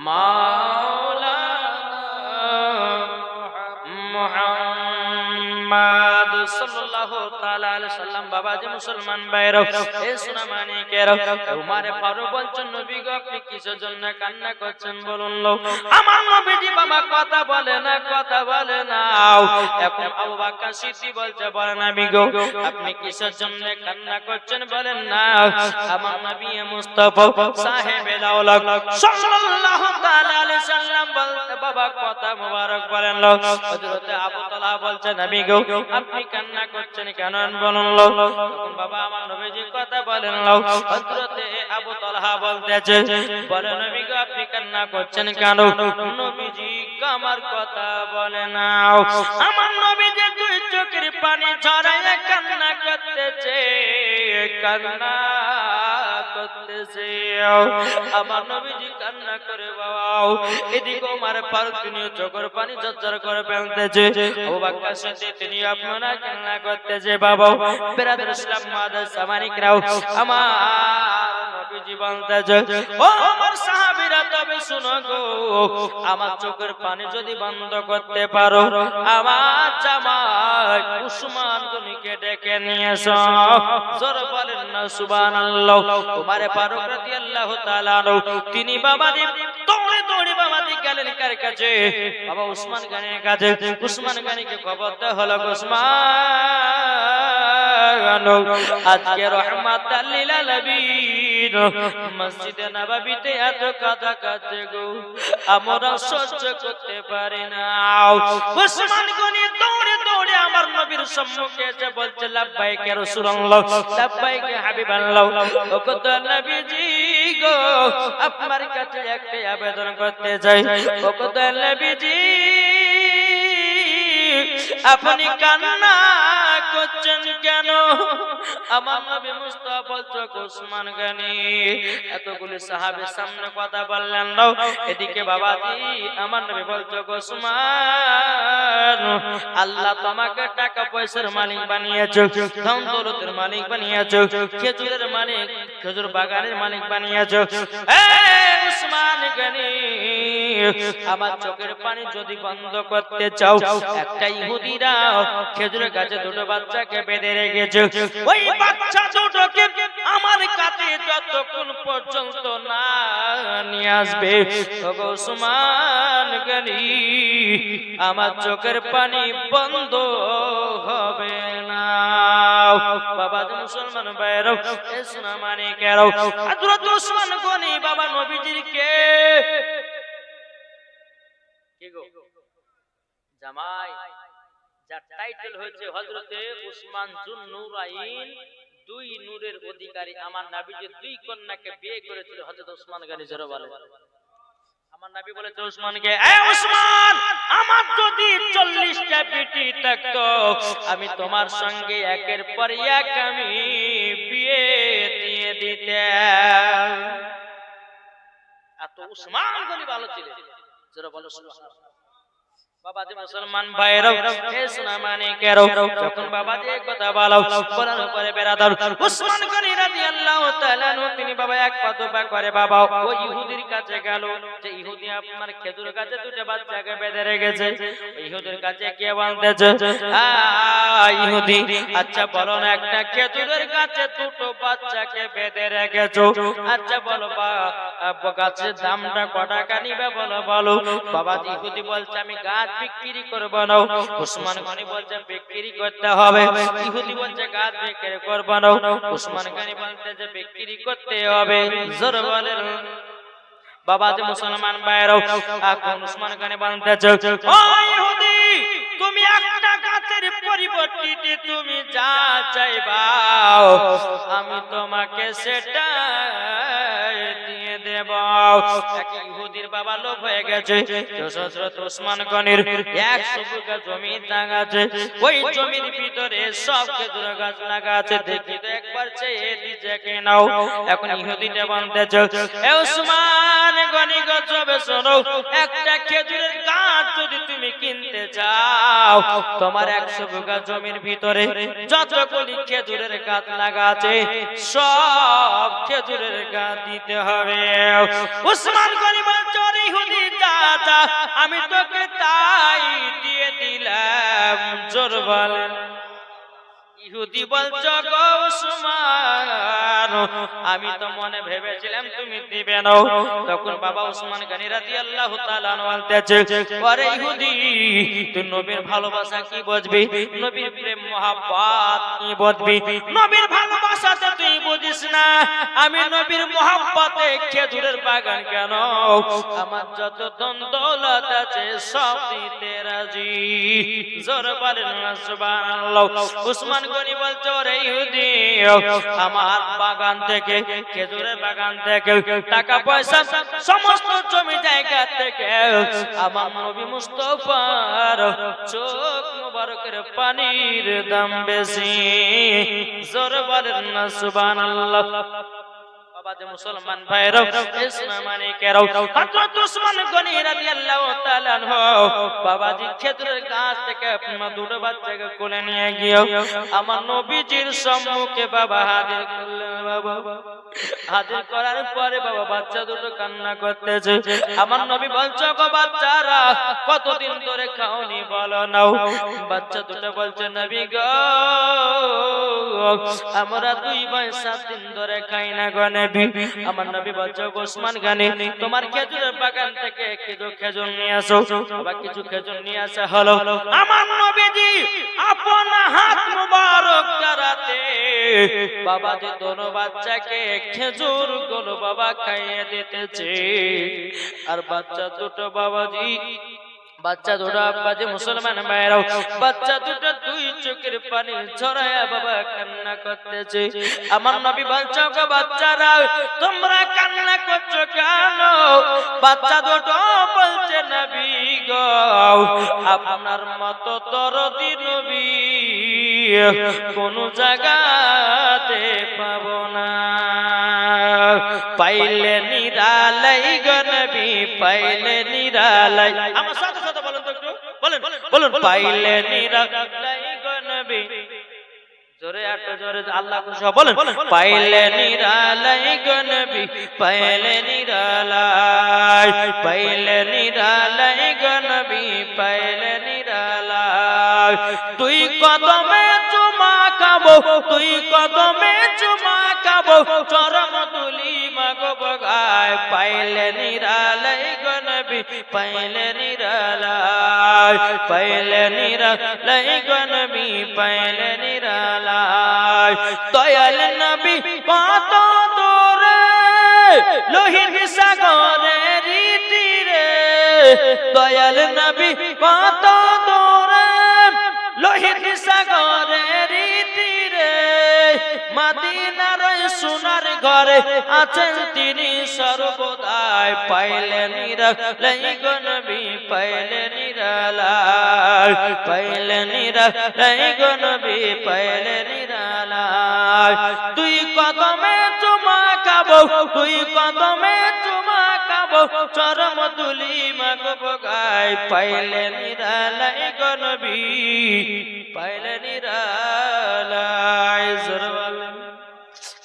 মাওলানা মুহাম্মদ সাল্লাল্লাহু তাআলা আলাইহি সাল্লাম। বাবাজি মুসলমান ভাইরা এ সোনা মানিকেরা উমর ফারুক বলছেন নবী গো আপনি কিসের জন্য কান্না করছেন বলুন। আমার নবীজি বাবা কথা বলে না। এখন আবু বকর সিদ্দিক বলছে বলেন নবী গো আপনি কিসের জন্য কান্না করছেন বলেন না। আমার নবী মুস্তাফা সাহেবে লাউলাক সাল্লাল্লাহু তাআলা আলাইহি সাল্লাম বলতে বাবা কথা মোবারক বলেন। হযরত আবু তালহা বলছে নবী গো আপনি কান্না করছেন কেন বলুন। তখন বাবা আমার নবীজি কথা বলেন। হযরত আবু তালহা বলতেছে বলেন নবী গো আপনি কান্না করছেন কেন? নবীজি আমার কথা বলে না। আমার নবীজি দুই চোখের পানি ঝরায় কান্না করতেছে। কান্না করতেছে। আমার নবীজি কান্না করে বাবা, এদিকে ওমর ফারুক তিনিও চোখের পানি ঝরঝর করে ফেলতেছে। আবু বকর সিদ্দিক তিনি আপনারা কান্না করতেছে বাবা। বিরাদর ইসলাম মাদার সামানিকরাও, আমার নবীজি বলতেছে, ও আমার সাহাবীরা তবে শুনো গো, আমার চোখের পানি যদি বন্ধ করতে পারো, আমার জামাই উসমান গনিকে ডেকে নিয়ে এসো। জোরে বলেন না সুবহানাল্লাহ। ওমর ফারুক রাদিয়াল্লাহু তাআলা আনহু তিনি বাবাজি দৌড়ে দৌড়ে বাবাজি গেলেন কার কাছে? বাবা উসমান গনির কাছে। উসমান গনিকে খবর দেওয়া হলো, উসমান আজকে রহমাতাল লিল আলামিন মসজিদে নববীতে এত কাদা কাছে গো, আমরা সহ্য করতে পারি না। উসমান গনি দৌড়ে দৌড়ে আমার নবীর সম্মুখে এসে বলছে, লাব্বাইক ইয়া রাসূলুল্লাহ, লাব্বাইক ইয়া হাবিবাল্লাহ, ও কত নবীজি গো, আপনার কাছে একটা আবেদন করতে চাই। ও কত নবীজি, আপনি কান্না করছেন কেন? আমার নবী মুস্তাফা বলছে, উসমান গনি এতগুলো সাহাবীর সামনে কথা বললেন না। এদিকে বাবাজি আমার নবী বলছে, উসমান আল্লাহ তোমাকে টাকা পয়সার মালিক বানিয়েছে, ধন দৌলতের মালিক বানিয়েছে, খেজুরের মালিক, খেজুর বাগানের মালিক বানিয়েছে। উসমান গনি আমার চোখের পানি যদি বন্ধ করতে চাও, একটা ইহুদিরা খেজুর গাছে দুটো বাচ্চাকে বেঁধে রেখেছে, ওই বাচ্চা দুটোকে আমার কাছে যতক্ষণ পর্যন্ত না নিয়ে আসবে, ওগো উসমান গনি আমার চোখের পানি বন্ধ হবে না। বাবা মুসলমান ভাইরাও, সোনা মানিকেরাও, হযরত উসমান গনি বাবা নবীজির কে গো? জামাই, যার টাইটেল হয়েছে হযরতে উসমান জুন নূরাইন, দুই নূরের অধিকারী। আমার নবীজি দুই কন্যাকে বিয়ে করেছিল হযরত উসমান গনি। জোরে বলে, আমার নবী বলেছে উসমানকে, এ উসমান, আমার যদি 40টা বেটি থাকতো, আমি তোমার সঙ্গে একের পর এক আমি বিয়ে দিয়ে দিতাম। এত উসমান গনি ভালো ছিলেন। জোরে বলো সুবহানাল্লাহ। বাবাজি মুসলমান ভাইরাও, এ সোনা মানিকেরাও, যখন বাবাজি এই কথা বলাও, বলার পরে বেরাদার উসমান গনি রাদিয়াল্লাহু তাআলা আনহু তিনি বাবা এক পা দুপা করে বাবা ওই ইহুদির কাছে গেল, যে ইহুদি আপনার খেজুর গাছে দুটো বাচ্চাকে বেঁধে রেখেছে। ওই ইহুদির কাছে কে বলতেছে, ইহুদি, আচ্ছা বলো না, একটা খেজুরের গাছে দুটো বাচ্চাকে বেঁধে রেখেছো, আচ্ছা বলো গাছের দামটা কত টাকা নিবে বলো বলো। বাবাজি ইহুদি বলছে, আমি গাছ বিক্রি করব না। উসমান গনি বলছে বিক্রি করতে হবে। ইহুদি বলছে গাছ বিক্রি করব না। উসমান গনি বলছে যে বিক্রি করতে হবে। জোরে বলেন বাবাজি মুসলমান ভাইরাও, এখন উসমান গনি বলতেছে, ও ইহুদি, তুমি একটা গাছের পরিবর্তে তুমি যা চাইবা আমি তোমাকে সেটা দিয়ে দেব। এক ইহুদির বাবা লোভ হয়ে গেছে, হযরত উসমান গনির 100 বিঘা জমি লাগাছে, ওই জমির ভিতরে সব খেজুর গাছ লাগা আছে, দেখি তো একবার চেয়ে দিছে নাও। এখন ইহুদিটা বলতেছে, এ উসমান গনি গো, তবে শোনো, একটা খেজুরের গাছ যদি তুমি কিনতে চাও, তোমার 100 বিঘা জমির ভিতরে যতগুলি খেজুরের গাছ লাগা আছে সব খেজুরের গাছ দিতে হবে। উসমান গনি বলছে, ইহুদি যা যা, আমি তোকে তাই দিয়ে দিলাম। জোর বলেন। ইহুদি বলছো, গো উসমান, আমি তো মনে ভেবেছিলাম তুমি দিবে না। তখন বাবা উসমান গনি রাদিয়াল্লাহু তাআলা আনহু বলতেছে, আরে ইহুদি, তুই নবীর ভালোবাসা কি বুঝবি, নবীর প্রেম মহব্বত কি বুঝবি? নবীর ভালোবাসাতে তুই বুঝিস না, আমি নবীর মহব্বতে খেজুরের বাগান কেন, আমার যত ধন দৌলত আছে সব দিতে রাজি। জোরে বলেন সুবহানাল্লাহ। উসমান গনি বলছে ওরে ইহুদি আমার বাগান থেকে খেজুরের বাগান থেকে টাকা পয়সা সমস্ত জমি জায়গা থেকে আমার নবী মুস্তাফার চোখ মুবারকের পানির দাম বেশি জোরে বলেন না সুবহানাল্লাহ বাবাজি মুসলমান ভাইরাও ইসলাম মানিকেরাও হযরত ওসমান গনি রাদিয়াল্লাহু তাআলা আনহু বাবাজি খেজুরের গাছ থেকে আপনার দুটো বাচ্চাকে কোলে নিয়ে গিয়ে আমার নবীজির সম্মুখে বাবা হাজির করলেন বাবা হাজির করার পরে বাবা বাচ্চা দুটো কান্না করতেছে আমার নবী বলছে গো বাচ্চারা কতদিন ধরে খাওনি বলো নাও বাচ্চা দুটো বলছে নবী গো আমরা 2 ভাই 7 দিন ধরে খাই না গো নবী আমার নবী বলছে ওসমান গানি তোমার খেজুরের বাগান থেকে কিছু খেজুর নিয়ে আসো বাবা কিছু খেজুর নিয়ে আসা হলো আমার নবীজি আপন হাত মুবারক দ্বারাতে বাবা যে দোনো বাচ্চাকে খেজুর গুলো বাবা খাইয়ে দিতেছে আর বাচ্চা দুটো বাবাজি বাচ্চা দুটো আব্বাজি মুসলমান ভাইরাও বাচ্চা দুটো 2 চোখের পানি ঝরায়া বাবা কান্না করতেছে আমার নবী বলছে গো বাচ্চারা তোমরা কান্না করছো কেন বাচ্চা দুটো বলছে নবী গো আপনার মতো দরদি নবী কোন জায়গাতে পাবো না পাইলে নিরালাই গো নবী পাইলে নিরালাই আমার সাথে সাথে বলেন তো একটু বলেন বলুন পাইলে নিরালাই গো নবী জোরে আটো জোরে আল্লাহ খুশি বলেন পাইলে নিরালাই গো নবী পাইলে নিরালাই পাইলে নিরালাই গো নবী পাইলে নিরালাই তুই কদমে চুমা খাবো তুই কদমে চুমা খাবো চরণ দুলি মাগো বগায় পাইলে নিরালাই গো নবী পাইলে নিরালাই পাইলে নিরালাই গো নবী পাইলে নিরালাই দয়াল নবী কত দূরে লোহিত সাগরের তীরে দয়াল নবী কত দূরে লোহিত সাগরের তীরে মদিনার সোনার ঘরে আছেন তিনি সর্বদাই পাইলে নিরালাই গো নবী পাইলে নিরালাই পাইলে নিরালাই গো নবী পাইলে নিরালাই তুই কদমে চুমা খাবো তুই কদমে চুমা খাবো চরম দুলি মাগো বগায় পাইলে নিরালাই গো নবী পাইলে নিরালাই জোরওয়ালা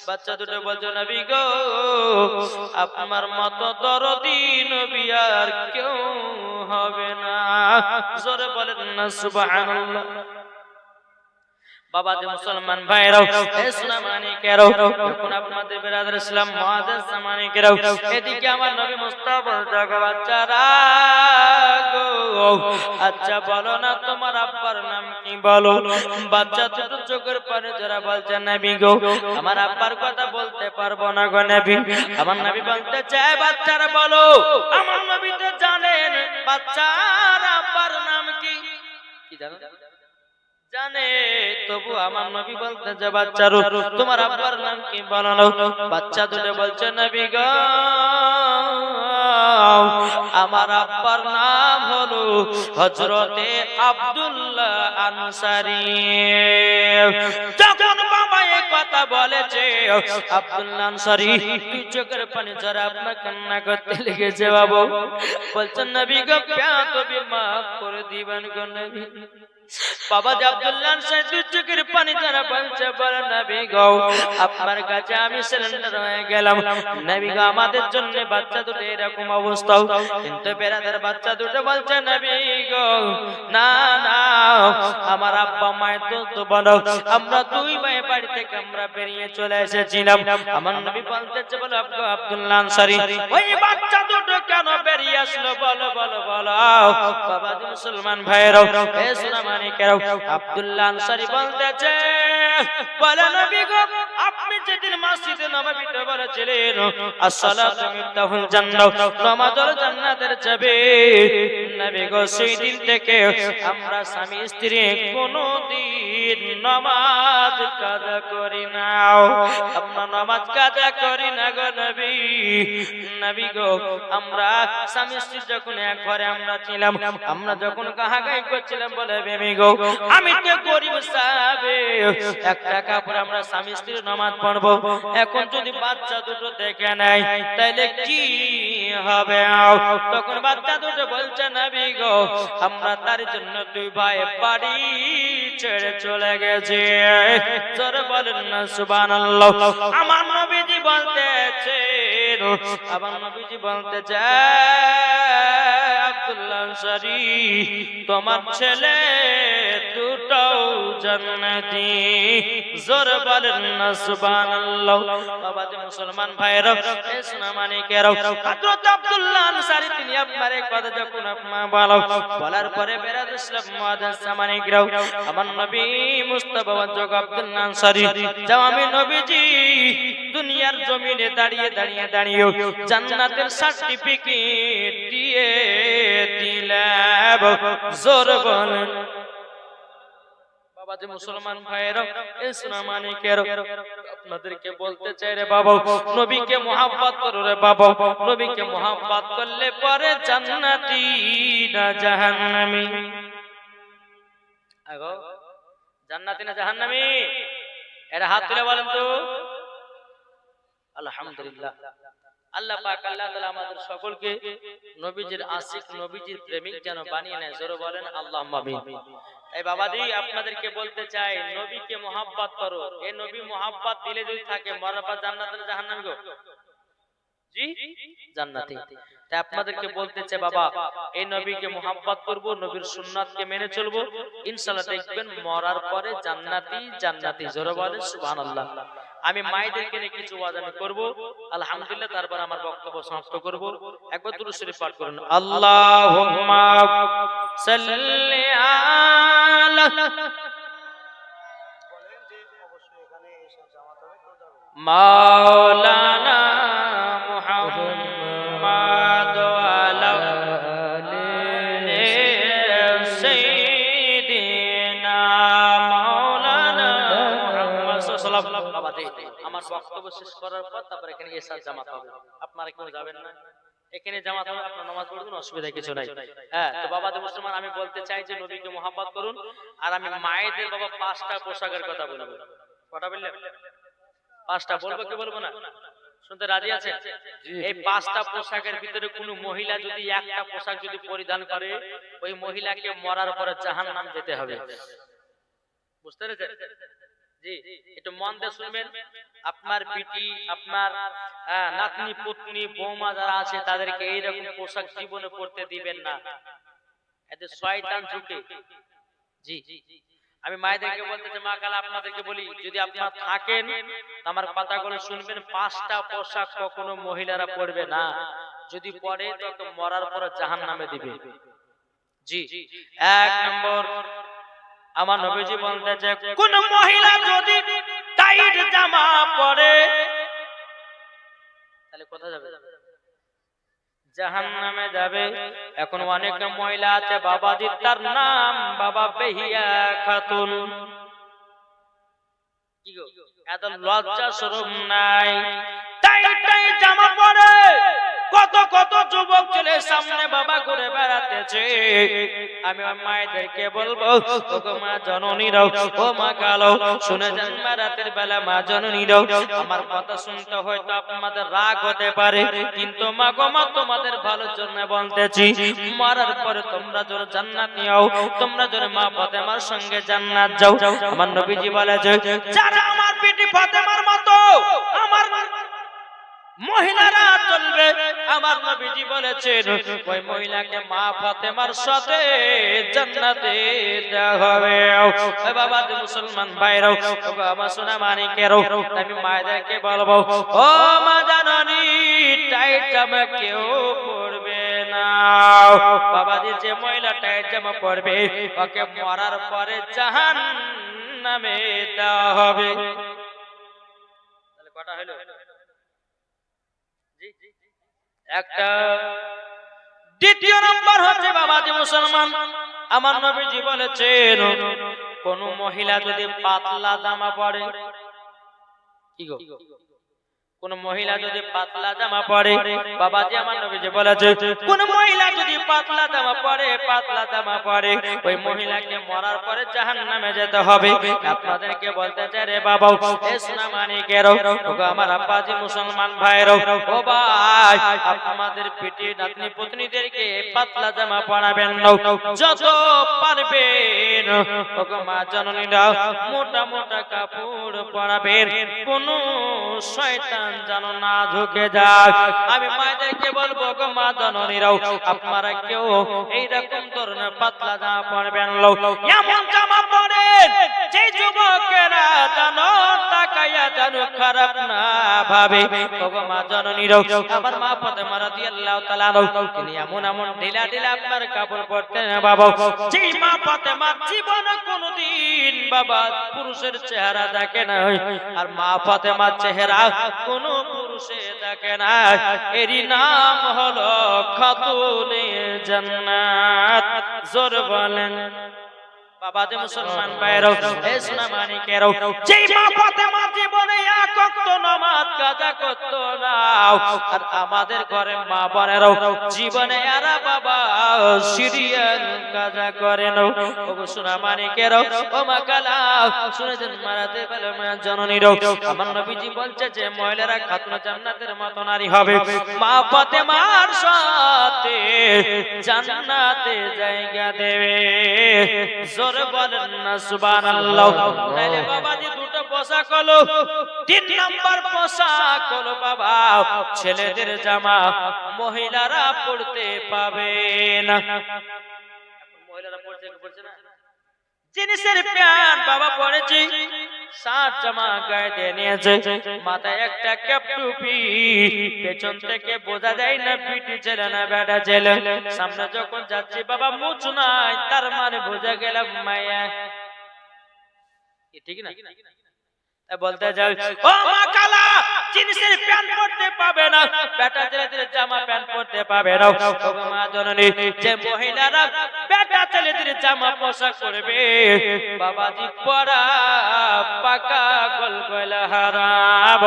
বাচ্চা দুটো বলছো নবী গো আপনার মতো দরদি নবী আর কেউ হবে না জোরে বলেন না সুবহানাল্লাহ বাবা যে মুসলমান ভাইরাও ইসলাম মানিকেরাও যখন আপনাদের বিরাদর ইসলাম মুআজ্জাজ মানিকেরাও এদিকে আমার নবী মুস্তাফা জাগো বাচ্চারা গো আচ্ছা বলো না তোমার আব্বার নাম কি বলো বাচ্চা দুটো চোখের পানি যারা বলছে নবী গো আমার আব্বার কথা বলতে পারবো না গো নবী আমার নবী বলতে চায় বাচ্চারা বলো আমার নবী তো জানেন বাচ্চার আব্বার নাম কি কি জানো জানে তবু আমার নবী বলতে যে বাচ্চারো তোমার আব্বার নাম কি বলো না বাচ্চা দুটো বলছে নবী গো আমার আব্বার নাম হলো হযরতে আব্দুল্লাহ আনসারী যখন বাবা এই কথা বলেছে আব্দুল্লাহ আনসারী দুই চোখের পানি ঝরে আপনার কান্না করতে লেগেছে বাবা বলছেন নবী গো বেয়াদবি মাফ করে দিবেন গো নবী বাবা আব্দুল্লাহ আনসারী দুই চোখের পানি ঝরে বলছে বলে নবী গো আপনার কাছে আমি সিলিন্ডার হয়ে গেলাম নবী গো আমাদের জন্য বাচ্চা দুটো এরকম অবস্থা কিন্তু বেরাদার বাচ্চা দুটো বলছে নবী গো না না আমার আব্বা মায়ের তো বলো আমরা 2 ভাই বাড়ি থেকে আমরা বেরিয়ে চলে এসেছিলাম আমার নবী বলতেছে বলো আব্দুল্লাহ আনসারী ওই বাচ্চা দুটো কেন বেরিয়ে আসলো বলো বলো বলো বাবা মুসলমান ভাইরাও এ সোনা মানিকেরাও আব্দুল্লাহ আনসারী বলতেছে বলে নবী গো আপনি যেদিন মসজিদে নববীতে বলেছিলেন আসসালাতু মিফতাহুল জান্নাহ নামাজ হলো জান্নাতের চাবি নবী গো সেই দিন থেকে আমরা স্বামী স্ত্রী কোনোদিন নামাজ কাজা করি না, আমরা নামাজ কাজা করি না গো নবী। নবী গো, আমরা স্বামী স্ত্রী যখন এক ঘরে আমরা ছিলাম, আমরা যখন কাহাকাই করছিলাম বলে বেবি গো, আমি তো গরিব সাহাবে, একটা কাপড় আমরা স্বামী স্ত্রীর নামাজ পড়বো, এখন যদি বাচ্চা দুটো দেখে নেয় তাইলে কি হবে? তখন বাচ্চা দুটো বলছে নবী গো, আমরা তার জন্য দুই ভাই বাড়ি ছেড়ে চলে গেছে। জোরে বলেন না সুবহানাল্লাহ। আমার নবীজি বলতেছে, আমার নবীজি বলতেছে, আব্দুল্লাহ আনসারী, তোমার ছেলে দুটো জান্নাতি। জোরে বলেন না সুবহানাল্লাহ। বাবাজি মুসলমান ভাইরা, এই সোনামানিকেরা, হযরত আব্দুল্লাহ আনসারী তিনি আপনার এই কথা যখন আপনা বলার পরে বেরাদ ইসলাম মুআদ্দাস সামানিকরাও, আমার নবী মুস্তাফা ওয়াজগ আব্দুল্লাহ আনসারী, যাও আমি নবীজি দুনিয়ার জমিনে দাঁড়িয়ে দাঁড়িয়ে দাঁড়িয়ে জান্নাতের সার্টিফিকেট দিয়ে দিলাম। জোর বলেন। বাবাজি মুসলমান ভাইরা, এই সোনামানিকেরা, আপনাদেরকে বলতে চাই রে বাবা, নবীকে মুহাব্বত করো রে বাবা। নবীকে মুহাব্বত করলে পরে জান্নাতি না জাহান্নামী? আগো জান্নাতি না জাহান্নামী? এর হাত তুলে বলেন তো। আলহামদুলিল্লাহ। আল্লাহ পাক আল্লাহ তাআলা আমাদের সকলকে নবীজির আশিক, নবীজির প্রেমিক যেন বানিয়ে নেয়। জোরে বলেন আল্লাহুম্মা আমিন। এই বাবাজি আপনাদেরকে বলতে চাই, নবীকে মুহাব্বত করো। এই নবী মুহাব্বত দিলে যদি থাকে, মরার পর জান্নাত না জাহান্নাম গো? জি জান্নাতি। তাই আপনাদেরকে বলতে চাই বাবা, এই নবীকে মুহাব্বত করব, নবীর সুন্নাতকে মেনে চলবো, ইনশাআল্লাহ দেখবেন মরার পরে জান্নাতি জান্নাতি। জোরে বলেন সুবহানাল্লাহ। আমি মায়েদেরকে নিয়ে কিছু ওয়াজ আমি করব, আলহামদুলিল্লাহ, তারপর আমার বক্তব্য সমাপ্ত করব। একবার দুরূদ শরীফ পাঠ করুন। আল্লাহুম্মা সাল্লি আলা মাওলানা মুহাম্মাদ ওয়া আলা আলি সাইয়্যিদিনা মাওলানা মুহাম্মদ সাল্লাল্লাহু আলাইহি ওয়াসাল্লাম। আমার বক্তব্য শেষ করার পর তারপর এখানে ইশার জামাত হবে। আপনারা কেউ যাবেন না? এখানে জামাত হবে, আপনারা নামাজ পড়বেন, অসুবিধা কিছু নাই। হ্যাঁ, তো বাবাদের মুসলমান, আমি বলতে চাই যে নবীকে মুহাব্বত করুন। আর আমি মায়েদের বাবা 5টা পোশাকের কথা বলবো। কটা বললেন? 5টা বলবো কি বলবো না? শুনতে রাজি আছেন? এই 5টা পোশাকের ভিতরে কোন মহিলা যদি একটা পোশাক যদি পরিধান করে, ওই মহিলাকে মরার পরে জাহান্নাম যেতে হবে। বুঝতে পেরেছেন? জি, একটু মন দিয়ে শুনবেন। আপনার বিটি, আপনার নাতনি, পত্নী, বৌমা যারা আছে, তাদেরকে এইরকম পোশাক জীবনে পরতে দিবেন না, এতে শয়তান ঝুঁকে। জি, আমি মায়েদেরকে বলতে চাই, মা কালা আপনাদেরকে বলি, যদি আপনারা থাকেন আমার কথাগুলো শুনবেন, 5টা পোশাক কখনো মহিলারা পরবে না। যদি পরে তো মরার পরে জাহান্নামে দিবে। জি, 1 নম্বর, আমার নবীজি বলতেছে, কোন মহিলা যদি টাইট জামা পরে তাহলে কোথায় যাবে? জাহান্নামে যাবে। এখন অনেক মহিলা আছে বাবাজি, তার নাম বাবা বেহিয়া খাতুন। কি গো, এত লজ্জা শরম নাই, টাইট টাইট জামা পরে কত কত যুবক ছেলে সামনে বাবা ঘুরে বেড়াতেছে। আমি আমার মায়েদেরকে বলবো, ও গো মা জননীরাও, ও মা কালো, শুনে যান, মা রাতের বেলা মা জননীরাও, আমার কথা শুনতে হয়তো আপনাদের রাগ হতে পারে, কিন্তু মা গো মা, তোমাদের ভালোর জন্য বলতেছি, মরার পরে তোমরা যারা জান্নাতি হও, তোমরা যারা মা ফাতেমার সঙ্গে জান্নাত যাও। আমার নবীজি বলেছে, যারা আমার বিটি ফাতেমার মতো আমার মহিলারা চলবে, আমার নবীজি বলেছেন ওই মহিলাকে মা ফাতেমার সাথে জান্নাতে দেওয়া হবে। ওই বাবা মুসলমান ভাইরাও, আমার সোনা মানিকেরও, আমি মায়েদেরকে বলবো, ও মা জাননী, টাইট জামা কেউ পরবে না। বাবাজি, যে মহিলা টাইট জামা পরবে ওকে মরার পরে জাহান্নামে দেওয়া হবে। তাহলে কটা হলো? একটা। দ্বিতীয় নম্বর হচ্ছে বাবাজি মুসলমান, আমার নবীজি বলেছেন, কোন মহিলা যদি পাতলা জামা পরে, কি গো, কোন মহিলা যদি পাতলা জামা পরে, বাবাজি আমার নবীজি বলেছে কোন মহিলা যদি পাতলা জামা পরে, পাতলা জামা পরে, ওই মহিলাকে মরার পরে জাহান্নামে যেতে হবে। আপনাদেরকে বলতে চাই রে বাবা, এ সোনা মানিকেরও, ওগো আমার আব্বাজি মুসলমান ভাইয়েরও, ও ভাই আমাদের পিটি নাতনি পত্নীদেরকে পাতলা জামা পরাবেন না, যত পারবেন ওগো মা জননীরা মোটা মোটা কাপড় পরাবেন, কোন শয়তান যেন না ঢুকে যায়। আমি মায়েদেরকে বলবো গো মা জননীরাও, আপনারা কেউ এইরকম ধরনের পাতলা জামা পরবেন না, এমন জামা পরেন যে যুবকেরা যেন তাকাইয়া যেন খারাপ না ভাবে। গো মা জননীরাও, আমার মা ফাতেমা রাদিয়াল্লাহু তাআলা তিনি এমন এমন ঢিলা ঢিলা আপনার কাপড় পরতেন বাবা, যে মা ফাতেমা জীবনে কোনদিন বাবা পুরুষের চেহারা দেখে না, আর মা ফাতেমার চেহারা কোন পুরুষে দেখে না। এরই নাম হলো খাতুনে জান্নাত। জোর বলেন বাবাজি মুসলমান ভাইরাও, এ সোনা মানিকেরাও, যেই মা ফাতেমা জীবনে এক ওয়াক্ত নামাজ কাজা করত না, আর আমাদের ঘরে মা বোনেরাও জীবনে এরা বাবা সিরিয়াল কাজা করে না। ওগো সোনা মানিকেরাও, ও মা কালা শুনেছেন মারাতে বলে মা জননীরাও, আমার নবীজি বলছে যে মহিলারা খাতুনে জান্নাতের মতো নারী হবে, মা ফাতেমার সাথে জান্নাতে জায়গা দেবে। জোরে বলেন না সুবহানাল্লাহ। তাইলে বাবাজি দুটো পোশাক হলো, 3 নাম্বার পোশাক হলো বাবা ছেলেদের জামা মহিলারা পড়তে পাবে না। মহিলারা পড়ছে না, জিনিসের প্যান্ট বাবা পড়েছি, শার্ট জামা গায়ে দিয়ে নিয়েছে, মাথায় একটা ক্যাপ টুপি, পেছন থেকে বোঝা যায় না পিটি ছেলে না বেটা ছেলে, সামনে যখন যাচ্ছি বাবা মুছ নাই, তার মানে বোঝা গেলাম মায়া, ঠিক না? বলতে যাও ও মা কালা জিনিসের প্যান্ট পরতে পাবে না, বেটা ছেলেদের জামা প্যান্ট পরতে পাবে না। ও মা জননী, যে মহিলারা বেটা ছেলেদের জামা পোশাক পরবে বাবাজি পরা পাকা গলগলা হারাম।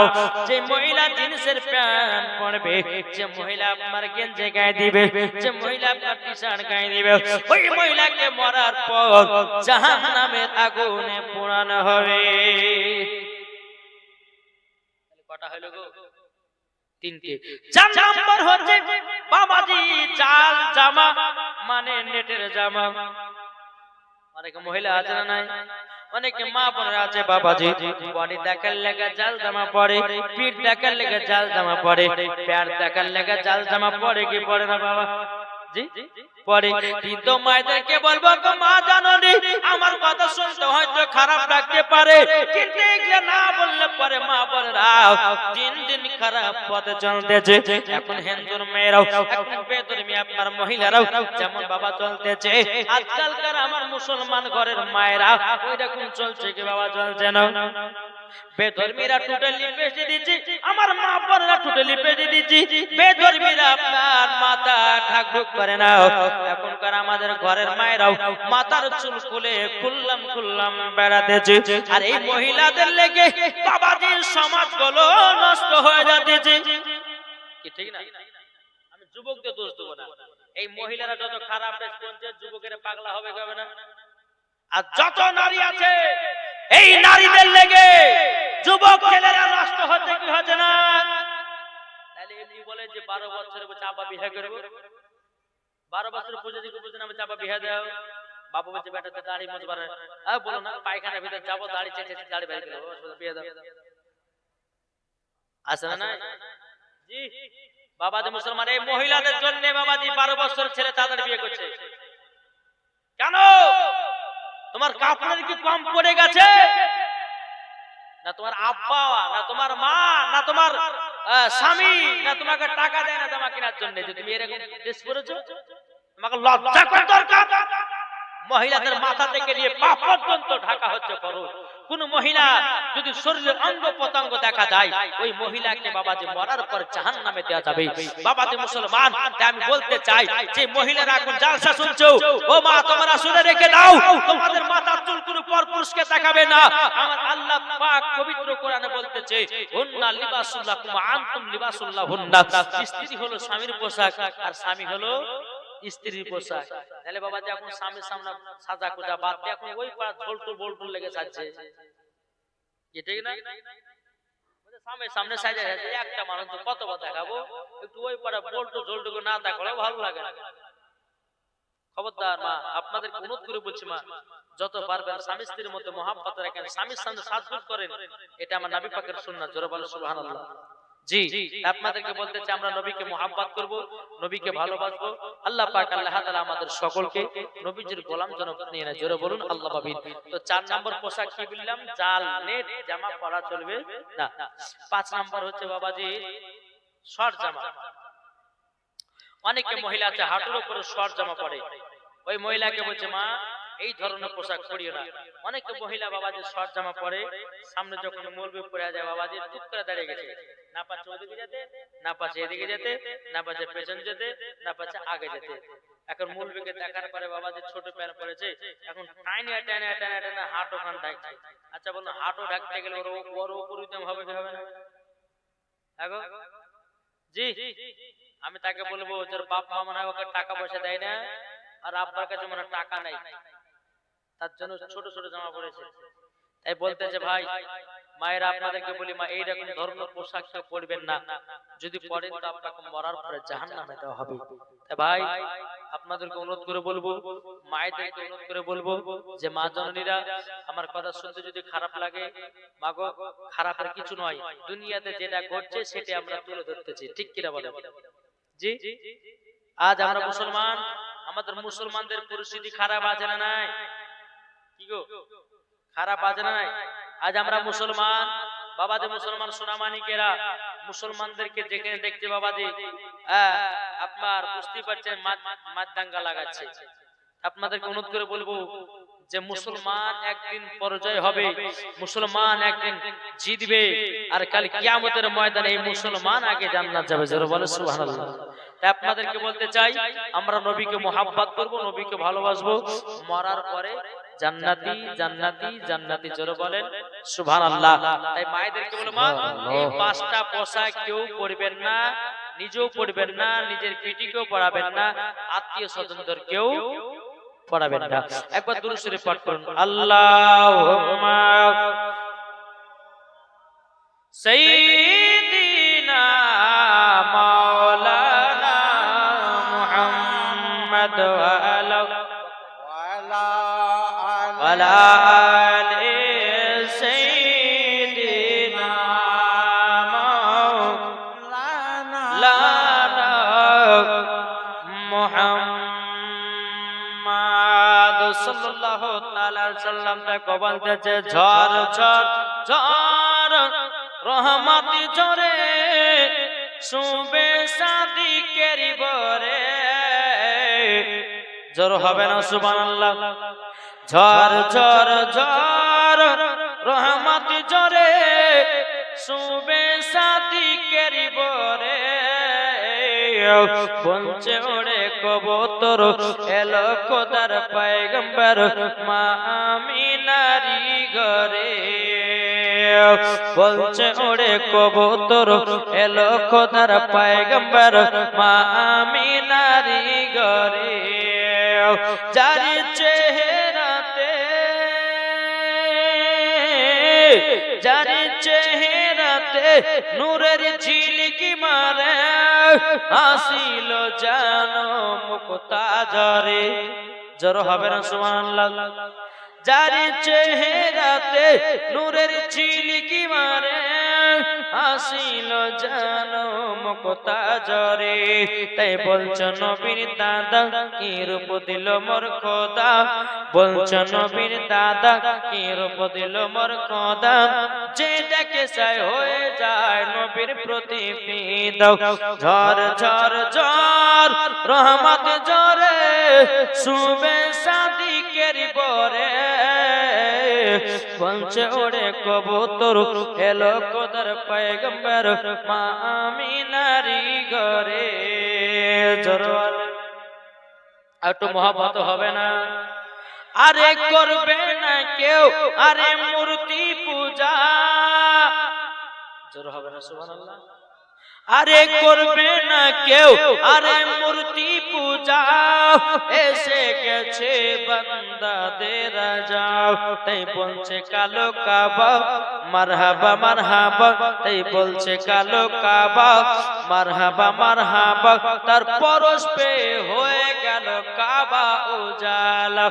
যে মহিলা জিনিসের প্যান্ট পরবে, যে মহিলা আপনার গেঞ্জি গায়ে দিবে, যে মহিলা আপনার টি-শার্ট গায়ে দিবে, ওই মহিলাকে মরার পর জাহান্নামের আগুনে পোড়ানো হবে। কটা হলো গো? 3টে। 4 নাম্বার হচ্ছে বাবাজি জাল জামা, মানে নেটের জামা। অনেক মহিলা আছে না নাই, অনেকে মা বোনেরা আছে বাবাজি বডি দেখার লেগে জাল জামা পরে, পিঠ দেখার লেগে জাল জামা পরে, প্যার দেখার লেগে জাল জামা পরে কি পরে না বাবা জি পরে। কিন্তু মায়েদেরকে বলবো গো মা জননী, আমার কথা শুনতে হয়তো খারাপ লাগতে পারে, কিন্তু এগুলো না বললে পরে মা বোনেরা দিন দিন খারাপ পথে চলতেছে। এখন হিন্দুর মেয়েরাও, এখন বেধর্মী আপনার মহিলারাও যেমন বাবা চলতেছে, আজকালকার আমার মুসলমান ঘরের মায়েরা ওই রকম চলছে কি বাবা চলছে না? বেধর্মীরা টোটালি পেঁচে দিচ্ছে, আমার মা বোনেরা টোটালি পেঁচে দিচ্ছে, বেধর্মীরা আপনার মাথা ঢাকঢুক করে না। এখনকার আমাদের ঘরের মায়েরাও মাথার চুল খুলে খুললাম খুললাম বেড়াতেছে, আর এই মহিলাদের লেগে বাবাজির সমাজগুলো নষ্ট হয়ে যাচ্ছে, কি ঠিক না? আমি যুবকদের দোষ দেবো না, এই মহিলারা যত খারাপ ড্রেস পরছে যুবকেরা পাগলা হবে হবে না? আর যত নারী আছে এই নারীদের লেগে যুবক ছেলেরা নষ্ট হচ্ছে কি হচ্ছে না? তাহলে এমনি বলে যে 12 বছরের চাপা বিয়ে করবো, 12 বছর পর্যন্ত আমি চাপা বিয়ে দাও, বাবু বলছে বেটাতে দাড়ি মজবার বলো না, পায়খানার ভিতরে যাবো দাড়ি চেঁচে দাড়ি বের করে দেবো, বিয়ে দাও আসে না? জি বাবাজি মুসলমান, এই মহিলাদের জন্য বাবাজি 12 বছর ছেলে তাদের বিয়ে করছে কেন? তোমার কাপড়ের কি কম পড়ে গেছে? না তোমার আব্বা, না তোমার মা, না তোমার স্বামী, না তোমাকে টাকা দেয় না জামা কেনার জন্য যে তুমি এরকম ড্রেস পরেছো? তোমাকে লজ্জা করা দরকার। মহিলাদের মাথা থেকে নিয়ে পা পর্যন্ত ঢাকা হচ্ছে ফরজ, কোন মহিলা যদি শরীরের অঙ্গ প্রত্যঙ্গ দেখা যায় ওই মহিলাকে বাবাজি মরার পর জাহান্নামে দেওয়া যাবে। বাবাজি মুসলমান, তাই আমি বলতে চাই যে মহিলারা এখন জালসা শুনছো, ও মা তোমরা শুনে রেখে দাও, তোমাদের মাথার চুল কোনো পরপুরুষকে দেখাবে না। আমার আল্লাহ পাক পবিত্র কোরআনে বলতেছে, হুন্না লিবাসুল লাকুম ওয়া আনতুম লিবাসুল লাহুন্না। স্ত্রী হলো স্বামীর পোশাক আর স্বামী হলো স্ত্রীর পোশাক। তাহলে বাবা যে এখন স্বামীর সামনে সাজা কোজা বাদ দিয়ে এখন ওই পাড়া ঝোলটু বোলটু লেগে যাচ্ছে, এটাই না? স্বামীর সামনে সাজা যাচ্ছে, একটা মানুষ তো কতবার দেখাবো, একটু ওই পাড়া বোলটু ঝোলটুকু না দেখালে ভালো লাগে না। খবরদার মা, আপনাদের অনুরোধ করে বলছি মা, যত পারবেন স্বামী স্ত্রীর মধ্যে মহাব্বত রাখেন, স্বামীর সামনে সাজগুজ করেন, এটা আমার নবী পাকের সুন্নাত। জোরে বলো সুবহানাল্লাহ। জি, আপনাদেরকে বলতে চাই আমরা নবীকে মহাব্বত করব, নবীকে ভালোবাসবো। আল্লাহ পাক আল্লাহ তাআলা আমাদের সকলকে নবীজির গোলাম জনক নিয়ে না। জোরে বলুন আল্লাহ বাবিন। তো 4 নম্বর পোশাক কি বললাম? জাল নেট জামা পরা চলবে না। 5 নম্বর হচ্ছে বাবাজি শর্ট জামা। অনেকে মহিলা আছে হাঁটুর উপরে শর্ট জামা পরে, ওই মহিলাকে বলছে মা এই ধরনের পোশাক পরিও না। অনেকে মহিলা বাবাজি শর্ট জামা পরে, সামনে যখন মলবে পরে যায় বাবাজি টুক করে দাঁড়িয়ে গেছে, না পাচ্ছে ওদিকে যেতে, না পাচ্ছে এদিকে যেতে, না পাচ্ছে পেছন যেতে, না পাচ্ছে আগে যেতে। এখন মলবিকে দেখার পরে বাবাজি ছোট প্যান্ট পরেছে, এখন টাইনে টাইনে টাইনে টাইনে হাঁটু খান ঢাকছে। আচ্ছা বলুন হাঁটু ঢাকতে গেলে ওর উপরিতম হবে কি হবে না? জি, আমি তাকে বলবো তোর বাপ মা মনে হয় ওকে টাকা পয়সা দেয় না, আর আব্বার কাছে মনে হয় টাকা নাই, তার জন্য ছোট ছোট জামা পরেছে। তাই বলতেছে ভাই মায়েরা আপনাদেরকে বলি মা এইরকম ধর্ম পোশাক কেউ পরবেন না, যদি পরেন তো আপনাকে মরার পরে জাহান্নামে দেওয়া হবে। তাই ভাই আপনাদেরকে অনুরোধ করে বলবো, মায়েদেরকে অনুরোধ করে বলবো যে মা জননীরা আমার কথা শুনতে যদি খারাপ লাগে, মাগো খারাপের কিছু নয়, দুনিয়াতে যেটা ঘটছে সেটা আমরা তুলে ধরতেছি, ঠিক কিনা বলেন? জি, আজ আমরা মুসলমান, আমাদের মুসলমানদের পরিস্থিতি খারাপ আছে না নাই? কি গো খারাপ আছে না নাই? আজ আমরা মুসলমান বাবাজি, মুসলমান সোনামানিকেরা মুসলমানদেরকে যেখানে দেখছে বাবাজি আপনার বুঝতেই পারছেন মাদদাঙ্গা লাগাচ্ছে। আপনাদেরকে অনুরোধ করে বলবো যে মুসলমান একদিন পরাজয় হবে, মুসলমান একদিন জিতবে, আর কাল কিয়ামতের ময়দানে এই মুসলমান আগে জান্নাত যাবে। জোরে বলো সুবহানাল্লাহ। তাই আপনাদেরকে বলতে চাই আমরা নবীকে মহাব্বত করব, নবীকে ভালোবাসবো, মরার পরে জান্নাতি জান্নাতি জান্নাতি। জোরে বলেন সুবহানাল্লাহ। তাই মায়েদেরকে বলো মা এই 5টা পোশাক কেউ পরবেন না, নিজেও পরবেন না, নিজের পিটিকেও পরাবেন না, আত্মীয় স্বজনদের কেউ পড়াবেন না। একবার দুরূদ শরীফ পাঠ করুন। আল্লাহুম্মা সাইয়্যিদিনা মাওলানা মুহাম্মদ ওয়া আলা আলি সাইয়্যিদিনা মাওলানা মুহাম্মদ সাল্লাল্লাহু তাআলা সাল্লাম তাকে বলতেছে ঝড় ঝড় ঝড় রহমতি ঝরে শুবে সাদিকের বরে। ঝড় হবে না সুবহানাল্লাহ। ঝড় ঝড় ঝড় রহমতি ঝরে শুবে সাদিকের বরে। বঞ্চে ওড়ে কবুতর এলো খোদার পয়গম্বর মা আমিনারি ঘরে। বঞ্চে ওড়ে কবুতর এলো খোদার পয়গম্বর মা আমিনারি ঘরে। যার চেহারাতে যার চেহারাতে নূরের ঝিলকি মারে হাসিল জানো মুক্তাজরে। জোর হবে না সুবহানাল্লাহ। যার চেহারাতে নূরের ঝিলকি মারে হাসিল জানো মুক্তাজরে। তাই বলছো নবীর দাদা কি রূপ দিল মোর খোদা, বলছো নবীর দাদা কি রূপ দিল মোর খোদা। যে দেখে চাই হয়ে যায় নবীর প্রতি ফিদা। ঝড় ঝড় ঝড় রহমত ঝরে শুবে সাদিকের বরে। বলছে ওরে কবুতর এলো খোদার পয়গম্বর মা আমিনারি ঘরে। জোর একটু মহব্বত হবে না? আরে করবে না কেউ আরে মূর্তি পূজা, জোর হবে না সুবহানাল্লাহ? আরে করবে না কেউ আরে মূর্তি পূজা, এসে গেছে বান্দাদের রাজা। তাই বলছে কালো কাবা মারহাবা মারহাবা, তাই বলছে কালো কাবা মারহাবা মারহাবা, তার পরশ পে হয়ে গেল কাবা উজালা।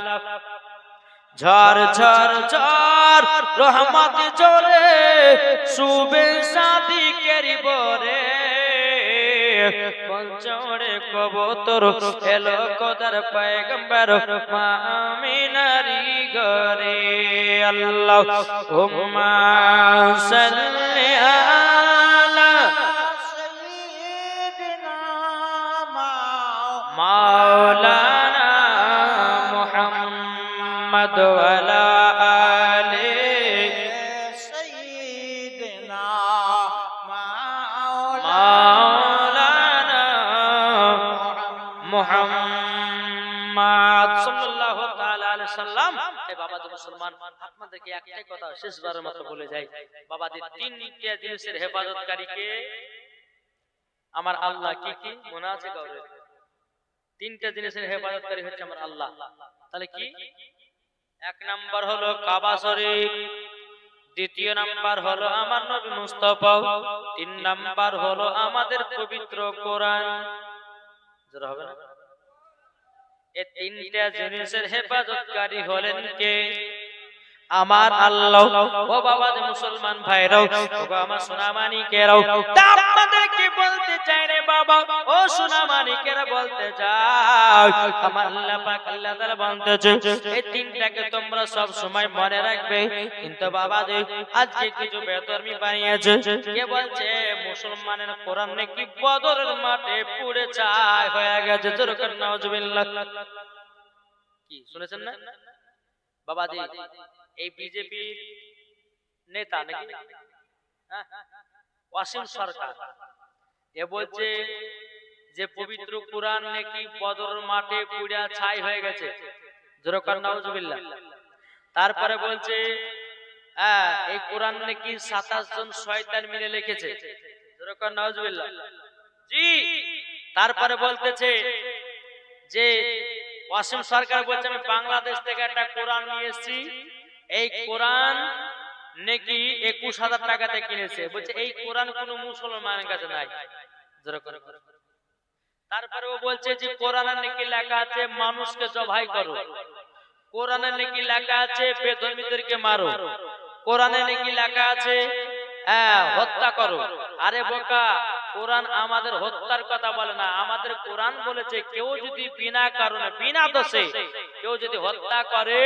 ঝড় ঝড় ঝড় রহমত জোরে সুবে সাদিকের বরে, পঞ্চরে কবুতর এলো খোদার পয়গম্বর মা আমিনারি ঘরে। আল্লাহুম্মা সাল্লি আলা সাইয়্যিদিনা মাওলানা মুহাম্মদ ওয়া আলা আলি সাইয়্যিদিনা মাওলানা মুহাম্মদ সাল্লাল্লাহু তাআলা আলাইহি সাল্লাম। এই বাবাজি মুসলমান, আপনাদেরকে একটাই কথা শেষবারের মতো বলে যাই, বাবাজি তিনটা জিনিসের হেফাজতকারী কে? আমার আল্লাহ। কি কি মনে আছে কাউরে? তিনটা জিনিসের হেফাজতকারী হচ্ছে আমার আল্লাহ। তাহলে কি? এক নাম্বার হলো কাবা শরীফ, দ্বিতীয় নাম্বার হলো আমার নবী মুস্তাফা, তিন নাম্বার হলো আমাদের পবিত্র কোরআন। যারা হবে না, এই তিনটা জিনিসের হেফাজতকারী হলেন কে? আমার আল্লাহ। ও বাবা যে মুসলমান ভাইরাও, ও আমার সোনামানিকেরাও, আপনাদেরকে বলতে চাই রে বাবা, ও সোনামানিকেরা বলতে চাই, আমার আল্লাহ পাক আল্লাহ তাআলা বলতেছে এই তিনটাকে তোমরা সব সময় মনে রাখবে। কিন্তু বাবা যে আজকে কিছু বেধর্মী বানিয়েছে, কে বলছে মুসলমানের কোরআন নাকি বদরের মাঠে পুড়ে ছাই হয়ে গেছে। জোরে করে নাউজুবিল্লাহ। কি শুনেছেন না বাবাজি? এই বিজেপির নেতা নাকি ওয়াসিম সরকার, এ বলছে যে পবিত্র কোরআন নাকি বদর মাঠে পুড়ে ছাই হয়ে গেছে। জোরে করে নাউজুবিল্লাহ। তারপরে বলছে এই কোরআন নাকি 27 জন শয়তান মিলে লিখেছে। জোরে করে নাউজুবিল্লাহ। জি। তারপরে বলতেছে যে ওয়াসিম সরকার বলছে আমি বাংলাদেশ থেকে একটা কোরআন নিয়ে এসেছি, এই কোরআন নাকি 21,000 টাকাতে কিনেছে। বলছে এই কোরআন কোন মুসলমানের কাছে নাই। তারপরে ও বলছে যে কোরআনে নাকি লেখা আছে মানুষকে জবাই করো, কোরআনে নাকি লেখা আছে বেধর্মীদেরকে মারো, কোরআনে নাকি লেখা আছে হত্যা করো। আরে বোকা, কোরআন আমাদের হত্যার কথা বলে না, আমাদের কোরআন বলেছে কেউ যদি বিনা কারণে বিনা দোষে কেউ যদি হত্যা করে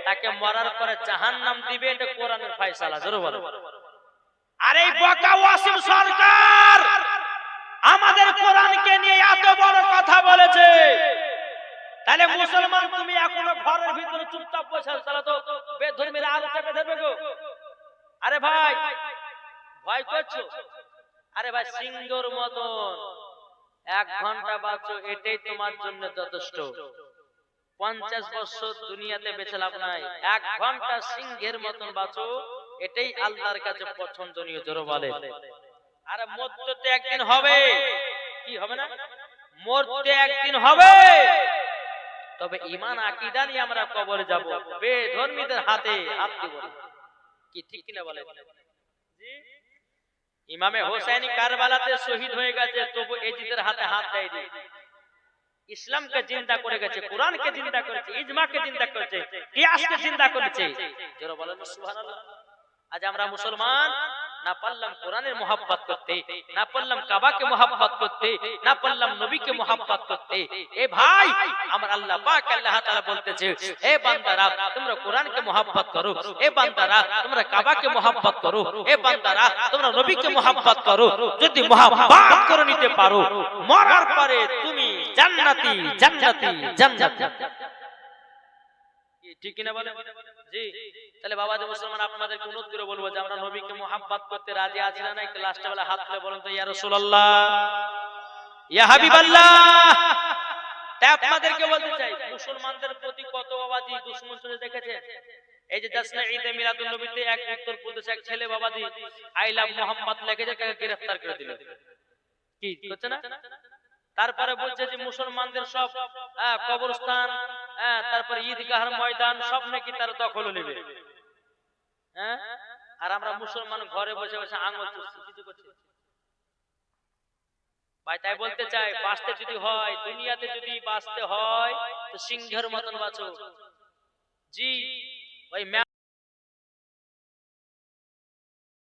তাকে মরার পরে জাহান্নাম দিবে, এটা কোরআনের ফয়সালা। জোরে বলো। আরে বোকা ওয়াসিম সরকার আমাদের কোরআনকে নিয়ে এত বড় কথা বলেছে, তাহলে মুসলমান তুমি এখনো ঘরের ভিতরে চুপচাপ বসে আছো, তাহলে তো বেধর্মীরা আরো চেপে ধরবে গো। আরে ভাই ভয় করছো? আরে ভাই সিংহর মতন 1 ঘন্টা বাঁচো, এটাই তোমার জন্য যথেষ্ট। 50 বছর দুনিয়াতে বেঁচে লাভ নাই, 1 ঘন্টা সিংহের মতন বাঁচো, এটাই আল্লাহর কাছে পছন্দনীয়। জোরে বলে। আরে মরতে তো একদিন হবে, কি হবে না? মরতে একদিন হবে, তবে ঈমান আকীদা নিয়ে আমরা কবরে যাব, বেধর্মীদের হাতে হাত দিব না। কি ঠিক কিনা বলে? জি। ইমামে হোসেন কারবালাতে শহীদ হয়ে গেছে, তবু এজিদের হাতে হাত দেয়নি। ইসলামকে জিন্দা করে গেছে, কোরআনকে জিন্দা করেছে, ইজমাকে জিন্দা করেছে, কিয়াসকে জিন্দা করেছে। যারা বলেন সুবহানাল্লাহ। আজ আমরা মুসলমান না পারলাম কোরআনের মোহাব্বত করতে, না পারলাম কাবাকে মোহাব্বত করতে, না পারলাম নবীকে মোহাব্বত করতে। এ ভাই আমার আল্লাহ পাক আল্লাহ তাআলা বলতেছে এ বান্দারা তোমরা কোরআনকে মোহাব্বত করো, এ বান্দারা তোমরা কাবাকে মোহাব্বত করো, এ বান্দারা তোমরা নবীকে মোহাব্বত করো। যদি মোহাব্বত করে নিতে পারো, মরার পরে তুমি জান্নাতি জান্নাতি জান্নাতি। কি ঠিক কিনা বলেন? জি। তাহলে বাবাজি মুসলমান আপনাদেরকে অনুরোধ করে বলবো যে আমরা নবীকে মুহাব্বত করতে রাজি আছি না? একটু লাস্টে বেলা হাত তুলে বলেন তো ইয়া রাসূলুল্লাহ, ইয়া হাবিবাল্লাহ। তাই আপনাদেরকে বলতে চাই মুসলমানদের প্রতি কত বাবাজি দুশমন চলে দেখেছে। এই যে জাসনা ঈদে মিলাদুন নবীতে এক উত্তর প্রদেশে এক ছেলে বাবাজি আই লাভ মোহাম্মদ লিখেছে, তাকে গ্রেফতার করে দিল। কি হচ্ছে না? তারপরে বলছে যে মুসলমানদের সব কবরস্থান, তারপরে ঈদগাহর ময়দান সব নাকি তার দখল নেবে। হ্যাঁ, আর আমরা মুসলমান ঘরে বসে বসে আঙ্গুল চুষছি, কিছু করছি না। ভাই তাই বলতে চাই, বাঁচতে যদি হয়, দুনিয়াতে যদি বাঁচতে হয় তো সিংহের মতন বাঁচো। জি, ওই